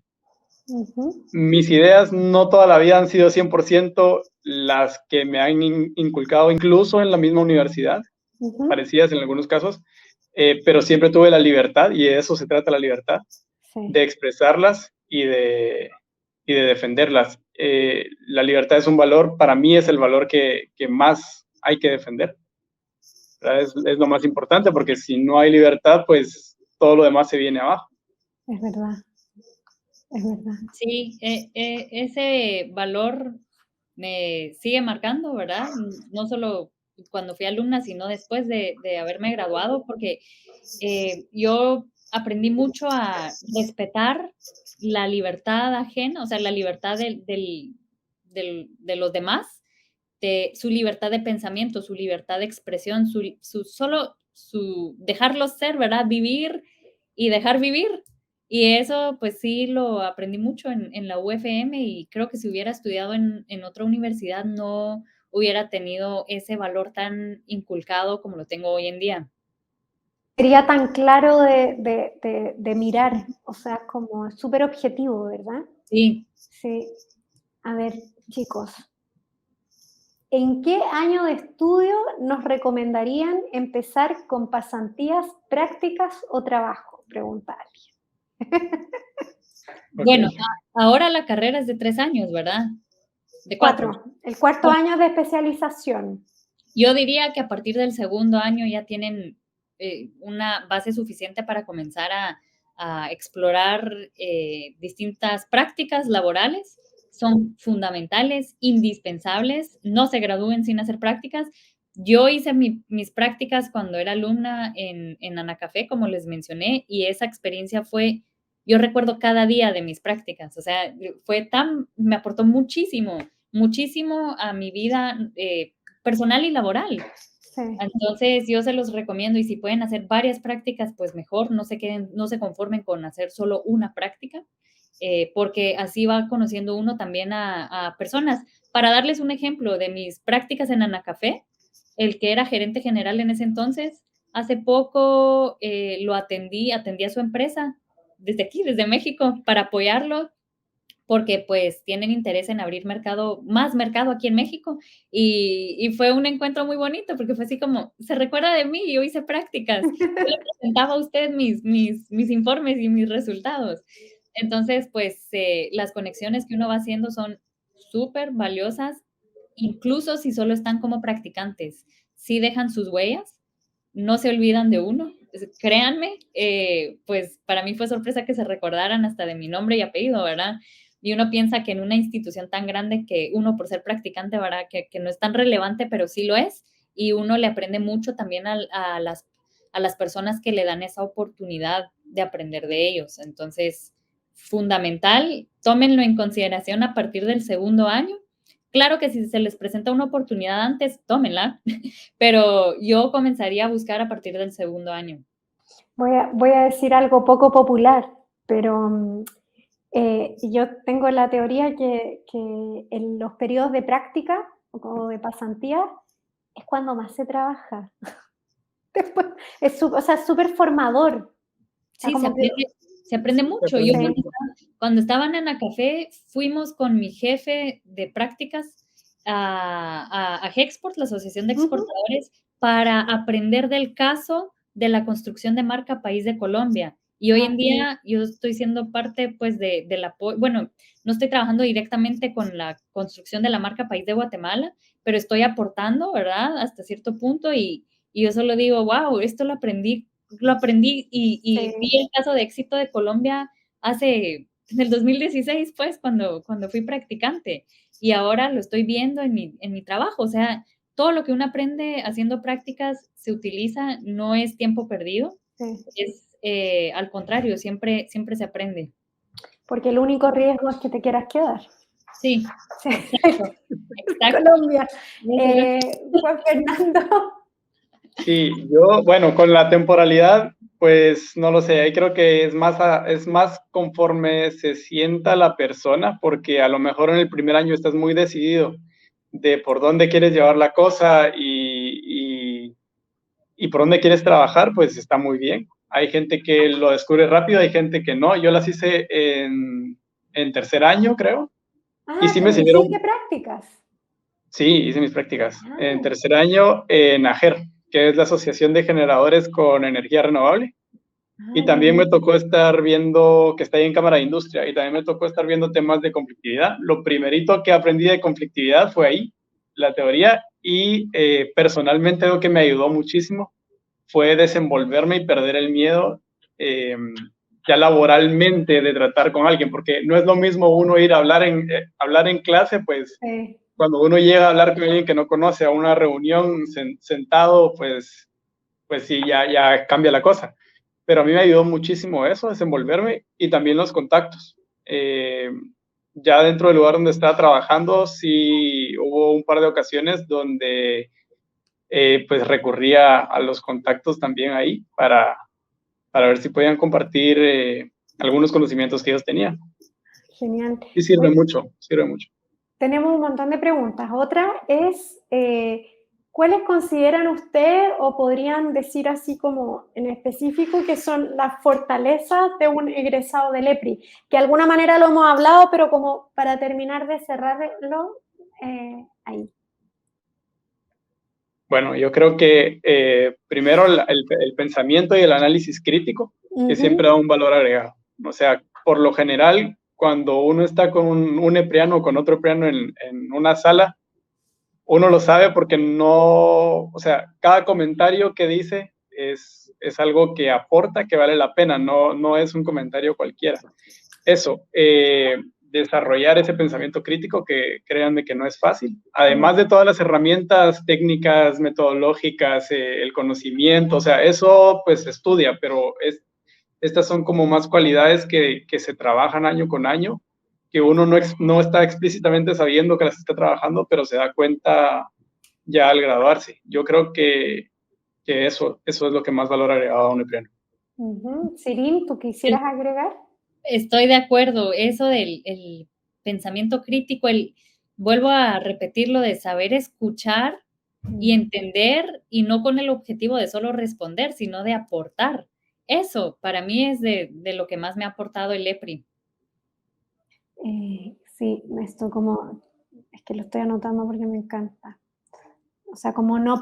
Ujú,
Mis ideas no toda la vida han sido 100% las que me han inculcado, incluso en la misma universidad,
ujú,
parecidas en algunos casos, pero siempre tuve la libertad, y de eso se trata la libertad,
sí.
de expresarlas y de defenderlas. La libertad es un valor, para mí es el valor que más hay que defender. Es lo más importante, porque si no hay libertad, pues todo lo demás se viene abajo.
Es verdad, es verdad.
Sí, ese valor me sigue marcando, ¿verdad? No solo cuando fui alumna, sino después de haberme graduado, porque yo aprendí mucho a respetar la libertad ajena, o sea, la libertad de los demás, de su libertad de pensamiento, su libertad de expresión, su dejarlos ser, ¿verdad? Vivir y dejar vivir. Y eso, pues sí, lo aprendí mucho en la UFM, y creo que si hubiera estudiado en otra universidad no hubiera tenido ese valor tan inculcado como lo tengo hoy en día.
Sería tan claro de mirar, o sea, como súper objetivo, ¿verdad?
Sí.
Sí. A ver, chicos, ¿en qué año de estudio nos recomendarían empezar con pasantías, prácticas o trabajo? Pregunta alguien.
Bueno, ahora la carrera es de 3 años, ¿verdad? De 4.
4. El cuarto año de especialización.
Yo diría que a partir del segundo año ya tienen una base suficiente para comenzar a explorar distintas prácticas laborales. Son fundamentales, indispensables. No se gradúen sin hacer prácticas. Yo hice mis prácticas cuando era alumna en Anacafé, como les mencioné, y esa experiencia yo recuerdo cada día de mis prácticas. O sea, me aportó muchísimo, muchísimo a mi vida personal y laboral.
Sí.
Entonces, yo se los recomiendo, y si pueden hacer varias prácticas, pues mejor, no se conformen con hacer solo una práctica, porque así va conociendo uno también a personas. Para darles un ejemplo de mis prácticas en Anacafé, el que era gerente general en ese entonces, hace poco lo atendí a su empresa desde aquí, desde México, para apoyarlo, porque pues tienen interés en abrir más mercado aquí en México, y fue un encuentro muy bonito, porque fue así como, se recuerda de mí, yo hice prácticas, yo le presentaba a usted mis informes y mis resultados. Entonces, pues las conexiones que uno va haciendo son súper valiosas, incluso si solo están como practicantes, sí dejan sus huellas, no se olvidan de uno. Créanme, pues para mí fue sorpresa que se recordaran hasta de mi nombre y apellido, ¿verdad? Y uno piensa que en una institución tan grande, que uno por ser practicante, ¿verdad? Que no es tan relevante, pero sí lo es, y uno le aprende mucho también a las a las personas que le dan esa oportunidad de aprender de ellos. Entonces, fundamental, tómenlo en consideración a partir del segundo año. Claro que si se les presenta una oportunidad antes, tómenla, pero yo comenzaría a buscar a partir del segundo año.
Voy a decir algo poco popular, pero yo tengo la teoría que en los periodos de práctica o de pasantía es cuando más se trabaja. Después, o sea, es súper formador.
Sí, se aprende mucho. Yo cuando estaba en Anacafé, fuimos con mi jefe de prácticas a Hexport, la Asociación de Exportadores, para aprender del caso de la construcción de marca País de Colombia. Y hoy en día yo estoy siendo parte, pues, del apoyo. Bueno, no estoy trabajando directamente con la construcción de la marca País de Guatemala, pero estoy aportando, ¿verdad? Hasta cierto punto y yo solo digo, wow, esto lo aprendí y vi el caso de éxito de Colombia en el 2016, pues, cuando fui practicante. Y ahora lo estoy viendo en mi trabajo. O sea, todo lo que uno aprende haciendo prácticas se utiliza, no es tiempo perdido. Es al contrario, siempre se aprende.
Porque el único riesgo es que te quieras quedar.
Sí. Exacto.
Colombia. Juan Fernando.
Sí, yo, bueno, con la temporalidad, pues no lo sé, ahí creo que es más conforme se sienta la persona, porque a lo mejor en el primer año estás muy decidido de por dónde quieres llevar la cosa y por dónde quieres trabajar, pues está muy bien. Hay gente que lo descubre rápido, hay gente que no. Yo las hice en tercer año, creo.
Y sí me sirvieron. ¿Hiciste prácticas?
Sí, hice mis prácticas. En tercer año en AGER, que es la Asociación de Generadores con Energía Renovable. Y también me tocó estar viendo, que está ahí en Cámara de Industria, y también me tocó estar viendo temas de conflictividad. Lo primerito que aprendí de conflictividad fue ahí, la teoría, y personalmente lo que me ayudó muchísimo fue desenvolverme y perder el miedo ya laboralmente de tratar con alguien, porque no es lo mismo uno ir a hablar en clase, pues cuando uno llega a hablar con alguien que no conoce a una reunión sentado, pues sí, ya cambia la cosa. Pero a mí me ayudó muchísimo eso, desenvolverme, y también los contactos. Ya dentro del lugar donde estaba trabajando, sí hubo un par de ocasiones donde pues recurría a los contactos también ahí para ver si podían compartir algunos conocimientos que ellos tenían.
Genial.
Y sirve mucho, sirve mucho.
Tenemos un montón de preguntas. Otra es, ¿cuáles consideran ustedes o podrían decir así como en específico que son las fortalezas de un egresado del EPRI? Que de alguna manera lo hemos hablado, pero como para terminar de cerrarlo ahí.
Bueno, yo creo que primero el pensamiento y el análisis crítico, que siempre da un valor agregado. O sea, por lo general, cuando uno está con un epriano o con otro epriano en una sala, uno lo sabe porque o sea, cada comentario que dice es algo que aporta, que vale la pena, no es un comentario cualquiera. Eso, desarrollar ese pensamiento crítico, que créanme que no es fácil. Además de todas las herramientas técnicas, metodológicas, el conocimiento, o sea, eso pues se estudia, pero estas son como más cualidades que se trabajan año con año, que uno no está explícitamente sabiendo que las está trabajando, pero se da cuenta ya al graduarse. Yo creo que eso es lo que más valor agregado a un epriano.
Sirin, ¿tú quisieras agregar?
Estoy de acuerdo, eso del el pensamiento crítico, vuelvo a repetirlo, de saber escuchar y entender, y no con el objetivo de solo responder, sino de aportar. Eso, para mí, es de lo que más me ha aportado el EPRI.
Sí, esto como, es que lo estoy anotando porque me encanta. O sea, como no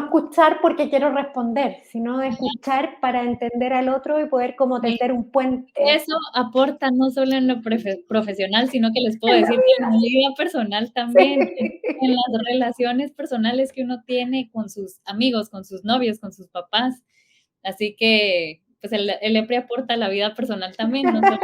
escuchar porque quiero responder, sino de escuchar para entender al otro y poder como tender un puente.
Eso aporta no solo en lo profesional, sino que les puedo decir que en mi vida personal también, en las relaciones personales que uno tiene con sus amigos, con sus novios, con sus papás. Así que, pues el EPRI aporta a la vida personal también, no solo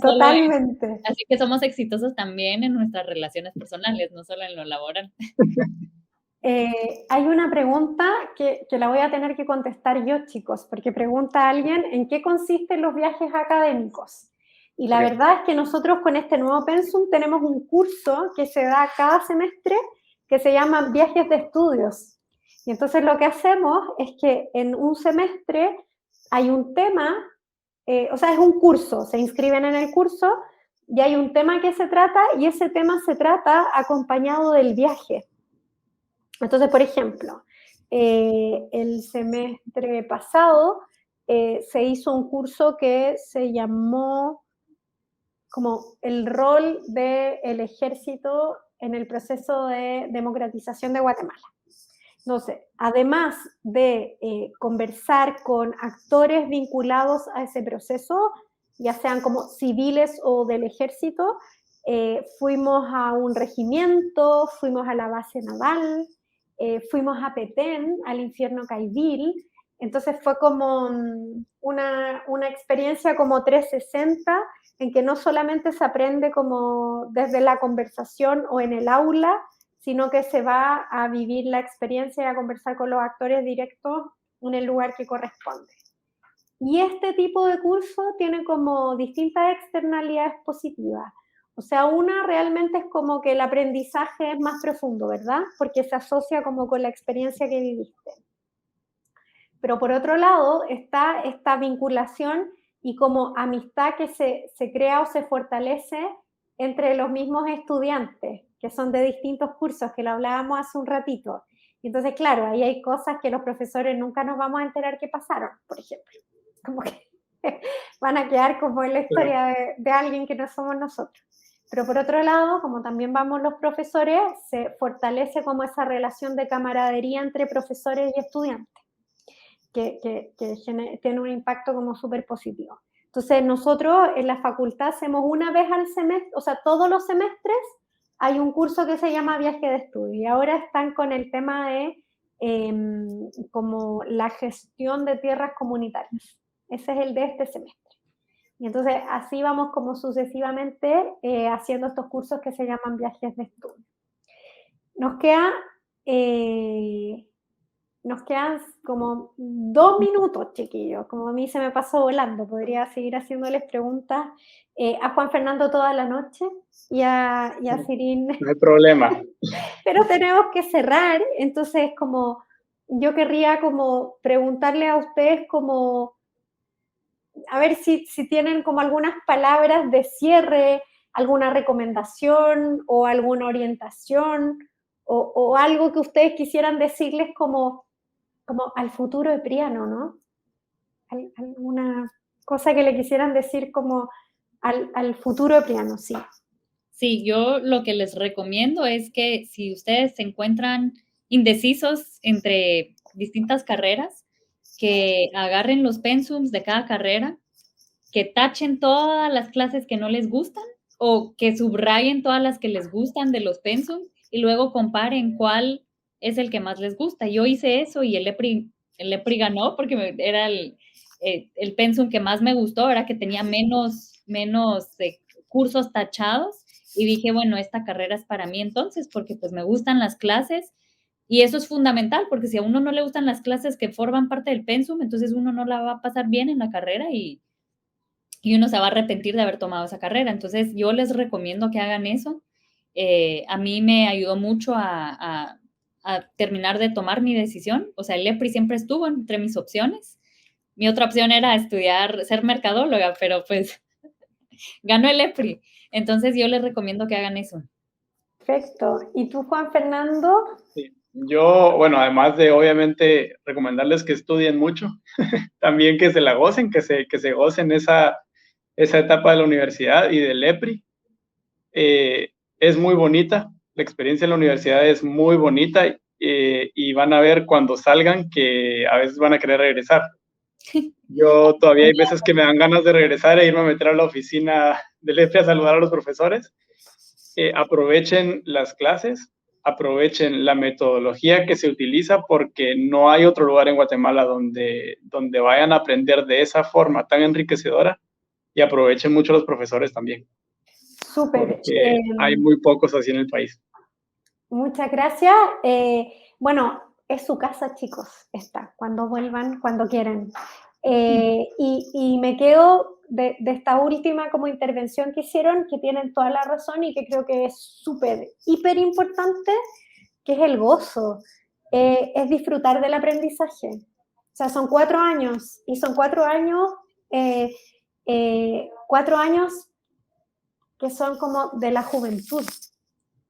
Totalmente.
así que somos exitosos también en nuestras relaciones personales, no solo en lo laboral.
Totalmente.
Así que somos exitosos también en nuestras relaciones personales, no solo en lo laboral. Así que somos exitosos también en nuestras relaciones personales, no solo en lo laboral. Así que somos exitosos también en nuestras relaciones personales, no solo en lo laboral.
Hay una pregunta que la voy a tener que contestar yo, chicos, porque pregunta a alguien en qué consisten los viajes académicos. Y la verdad es que nosotros con este nuevo pensum tenemos un curso que se da cada semestre que se llama Viajes de Estudios. Y entonces lo que hacemos es que en un semestre hay un tema, o sea, es un curso, se inscriben en el curso y hay un tema que se trata y ese tema se trata acompañado del viaje. Entonces, por ejemplo, el semestre pasado se hizo un curso que se llamó como el rol del ejército en el proceso de democratización de Guatemala. Entonces, además de conversar con actores vinculados a ese proceso, ya sean como civiles o del ejército, fuimos a un regimiento, fuimos a la base naval, fuimos a Petén, al infierno Caibil. Entonces fue como una experiencia como 360, en que no solamente se aprende como desde la conversación o en el aula, sino que se va a vivir la experiencia y a conversar con los actores directos en el lugar que corresponde. Y este tipo de curso tiene como distintas externalidades positivas. O sea, una realmente es como que el aprendizaje es más profundo, ¿verdad? Porque se asocia como con la experiencia que viviste. Pero por otro lado está esta vinculación y como amistad que se crea o se fortalece entre los mismos estudiantes, que son de distintos cursos, que lo hablábamos hace un ratito. Y entonces, claro, ahí hay cosas que los profesores nunca nos vamos a enterar que pasaron, por ejemplo. Como que van a quedar como en la historia de alguien que no somos nosotros. Pero por otro lado, como también vamos los profesores, se fortalece como esa relación de camaradería entre profesores y estudiantes, que tiene un impacto como súper positivo. Entonces nosotros en la facultad hacemos una vez al semestre, o sea, todos los semestres hay un curso que se llama Viaje de Estudio y ahora están con el tema de como la gestión de tierras comunitarias. Ese es el de este semestre. Y entonces así vamos como sucesivamente haciendo estos cursos que se llaman Viajes de Estudio. Nos quedan como 2 minutos, chiquillos, como a mí se me pasó volando. Podría seguir haciéndoles preguntas a Juan Fernando toda la noche y a Sirín.
No hay problema.
Pero tenemos que cerrar, entonces como yo querría como preguntarle a ustedes como, a ver si tienen como algunas palabras de cierre, alguna recomendación o alguna orientación o algo que ustedes quisieran decirles como al futuro epriano, ¿no? Alguna cosa que le quisieran decir como al futuro epriano, sí.
Sí, yo lo que les recomiendo es que si ustedes se encuentran indecisos entre distintas carreras, que agarren los pensums de cada carrera, que tachen todas las clases que no les gustan o que subrayen todas las que les gustan de los pensums y luego comparen cuál es el que más les gusta. Yo hice eso y el EPRI ganó porque era el pensum que más me gustó, era que tenía menos cursos tachados y dije, bueno, esta carrera es para mí entonces porque pues me gustan las clases y eso es fundamental porque si a uno no le gustan las clases que forman parte del pensum, entonces uno no la va a pasar bien en la carrera y uno se va a arrepentir de haber tomado esa carrera. Entonces, yo les recomiendo que hagan eso. A mí me ayudó mucho a terminar de tomar mi decisión. O sea, el EPRI siempre estuvo entre mis opciones. Mi otra opción era estudiar, ser mercadóloga, pero pues ganó el EPRI. Entonces, yo les recomiendo que hagan eso.
Perfecto. ¿Y tú, Juan Fernando?
Sí. Yo, bueno, además de obviamente recomendarles que estudien mucho, también que se la gocen, que se gocen esa etapa de la universidad y del EPRI. Es muy bonita, la experiencia en la universidad es muy bonita y van a ver cuando salgan que a veces van a querer regresar. Yo todavía hay veces que me dan ganas de regresar e irme a meter a la oficina del EPRI a saludar a los profesores. Aprovechen las clases, aprovechen la metodología que se utiliza porque no hay otro lugar en Guatemala donde vayan a aprender de esa forma tan enriquecedora y aprovechen mucho los profesores también.
Súper.
Hay muy pocos así en el país.
Muchas gracias. Bueno, es su casa, chicos, esta, cuando vuelvan, cuando quieran. Y me quedo de esta última como intervención que hicieron, que tienen toda la razón y que creo que es súper, hiper importante, que es el gozo, es disfrutar del aprendizaje. O sea, son 4 años, y son 4 años, 4 años que son como de la juventud.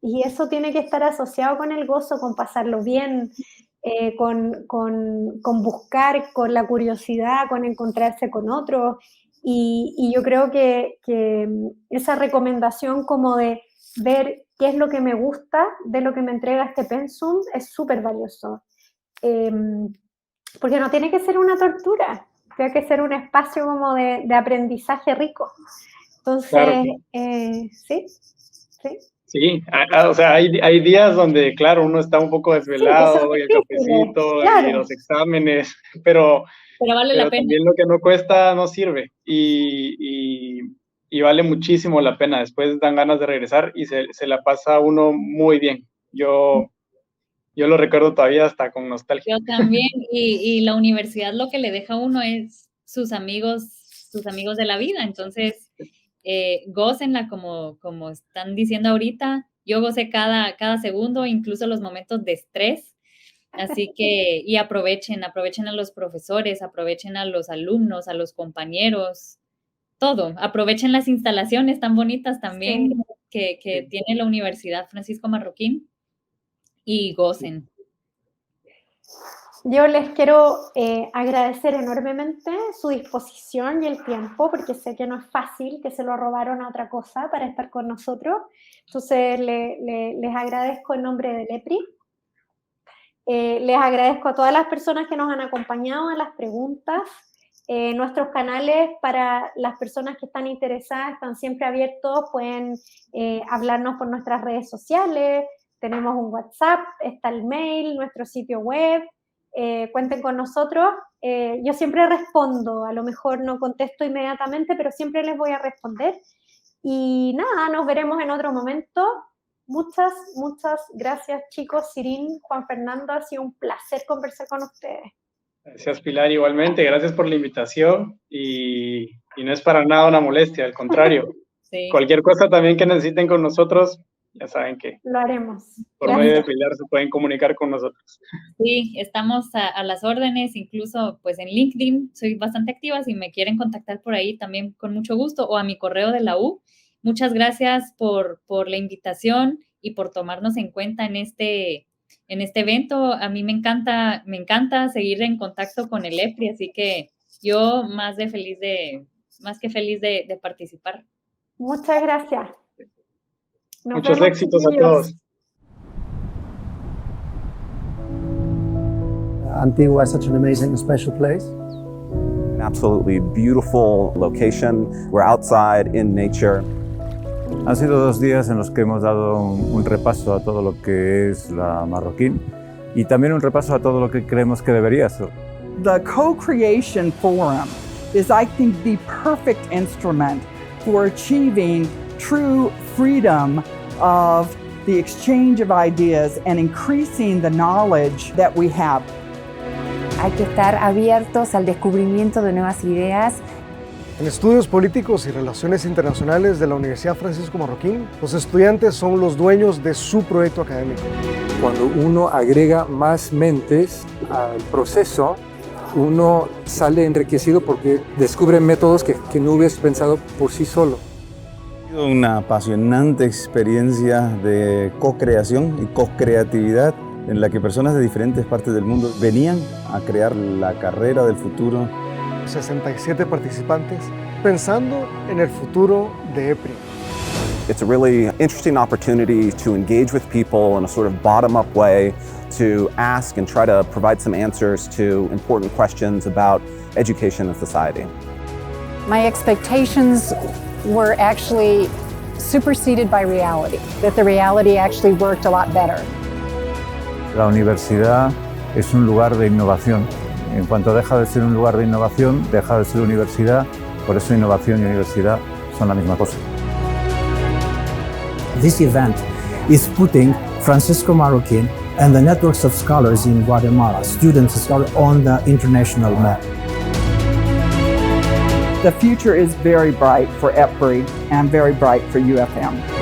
Y eso tiene que estar asociado con el gozo, con pasarlo bien, con buscar, con la curiosidad, con encontrarse con otros. Y yo creo que esa recomendación como de ver qué es lo que me gusta de lo que me entrega este pensum es súper valioso. Porque no tiene que ser una tortura, tiene que ser un espacio como de aprendizaje rico. Entonces,
claro.
Sí.
Sí, o sea, hay días donde, claro, uno está un poco desvelado, y el cafecito, claro, y los exámenes, pero
vale la pena.
También lo que no cuesta no sirve, y vale muchísimo la pena. Después dan ganas de regresar y se la pasa uno muy bien. Yo lo recuerdo todavía hasta con nostalgia.
Yo también, y la universidad lo que le deja a uno es sus amigos de la vida, entonces gócenla como están diciendo ahorita. Yo gocé cada segundo, incluso los momentos de estrés, así que, y aprovechen a los profesores, aprovechen a los alumnos, a los compañeros, todo, aprovechen las instalaciones tan bonitas también, sí, que tiene la Universidad Francisco Marroquín, y gocen.
Yo les quiero agradecer enormemente su disposición y el tiempo, porque sé que no es fácil, que se lo robaron a otra cosa para estar con nosotros. Entonces, les agradezco en nombre del EPRI. Les agradezco a todas las personas que nos han acompañado en las preguntas. Nuestros canales para las personas que están interesadas están siempre abiertos. Pueden hablarnos por nuestras redes sociales. Tenemos un WhatsApp, está el mail, nuestro sitio web. Cuenten con nosotros. Yo siempre respondo, a lo mejor no contesto inmediatamente, pero siempre les voy a responder. Y nada, nos veremos en otro momento. Muchas gracias, chicos. Sirín, Juan Fernando, ha sido un placer conversar con ustedes.
Gracias, Pilar, igualmente. Gracias por la invitación y no es para nada una molestia, al contrario.
Sí.
Cualquier cosa también que necesiten con nosotros, ya saben que
lo haremos.
Por medio de Pilar se pueden comunicar con nosotros.
Sí, estamos a las órdenes, incluso pues en LinkedIn soy bastante activa, si me quieren contactar por ahí también con mucho gusto, o a mi correo de la U. Muchas gracias por la invitación y por tomarnos en cuenta en este evento. A mí me encanta seguir en contacto con el EPRI, así que yo más que feliz de participar.
Muchas gracias.
Muchos éxitos a todos.
Antigua is such an amazing, special place.
An absolutely beautiful location. We're outside in nature.
Han sido 2 días en los que hemos dado un repaso a todo lo que es la Marroquín y también un repaso a todo lo que creemos que debería ser.
The Co-Creation Forum is, I think, the perfect instrument for achieving true freedom of the exchange of ideas and increasing the knowledge that we have.
Hay que estar abiertos al descubrimiento de nuevas ideas.
En Estudios Políticos y Relaciones Internacionales de la Universidad Francisco Marroquín, los estudiantes son los dueños de su proyecto académico.
Cuando uno agrega más mentes al proceso, uno sale enriquecido porque descubre métodos que no hubieras pensado por sí solo.
Ha sido una apasionante experiencia de co-creación y co-creatividad en la que personas de diferentes partes del mundo venían a crear la carrera del futuro.
67 participantes pensando en el futuro de EPRI.
It's a really interesting opportunity to engage with people in a sort of bottom-up way, to ask and try to provide some answers to important questions about education and society.
My expectations were actually superseded by reality, that the reality actually worked a lot better.
La universidad es un lugar de innovación. En cuanto deja de ser un lugar de innovación, deja de ser universidad. Por eso innovación y universidad son la misma cosa.
This event is putting Francisco Marroquín and the networks of scholars in Guatemala, students and scholars on the international map.
The future is very bright for EPRI and very bright for UFM.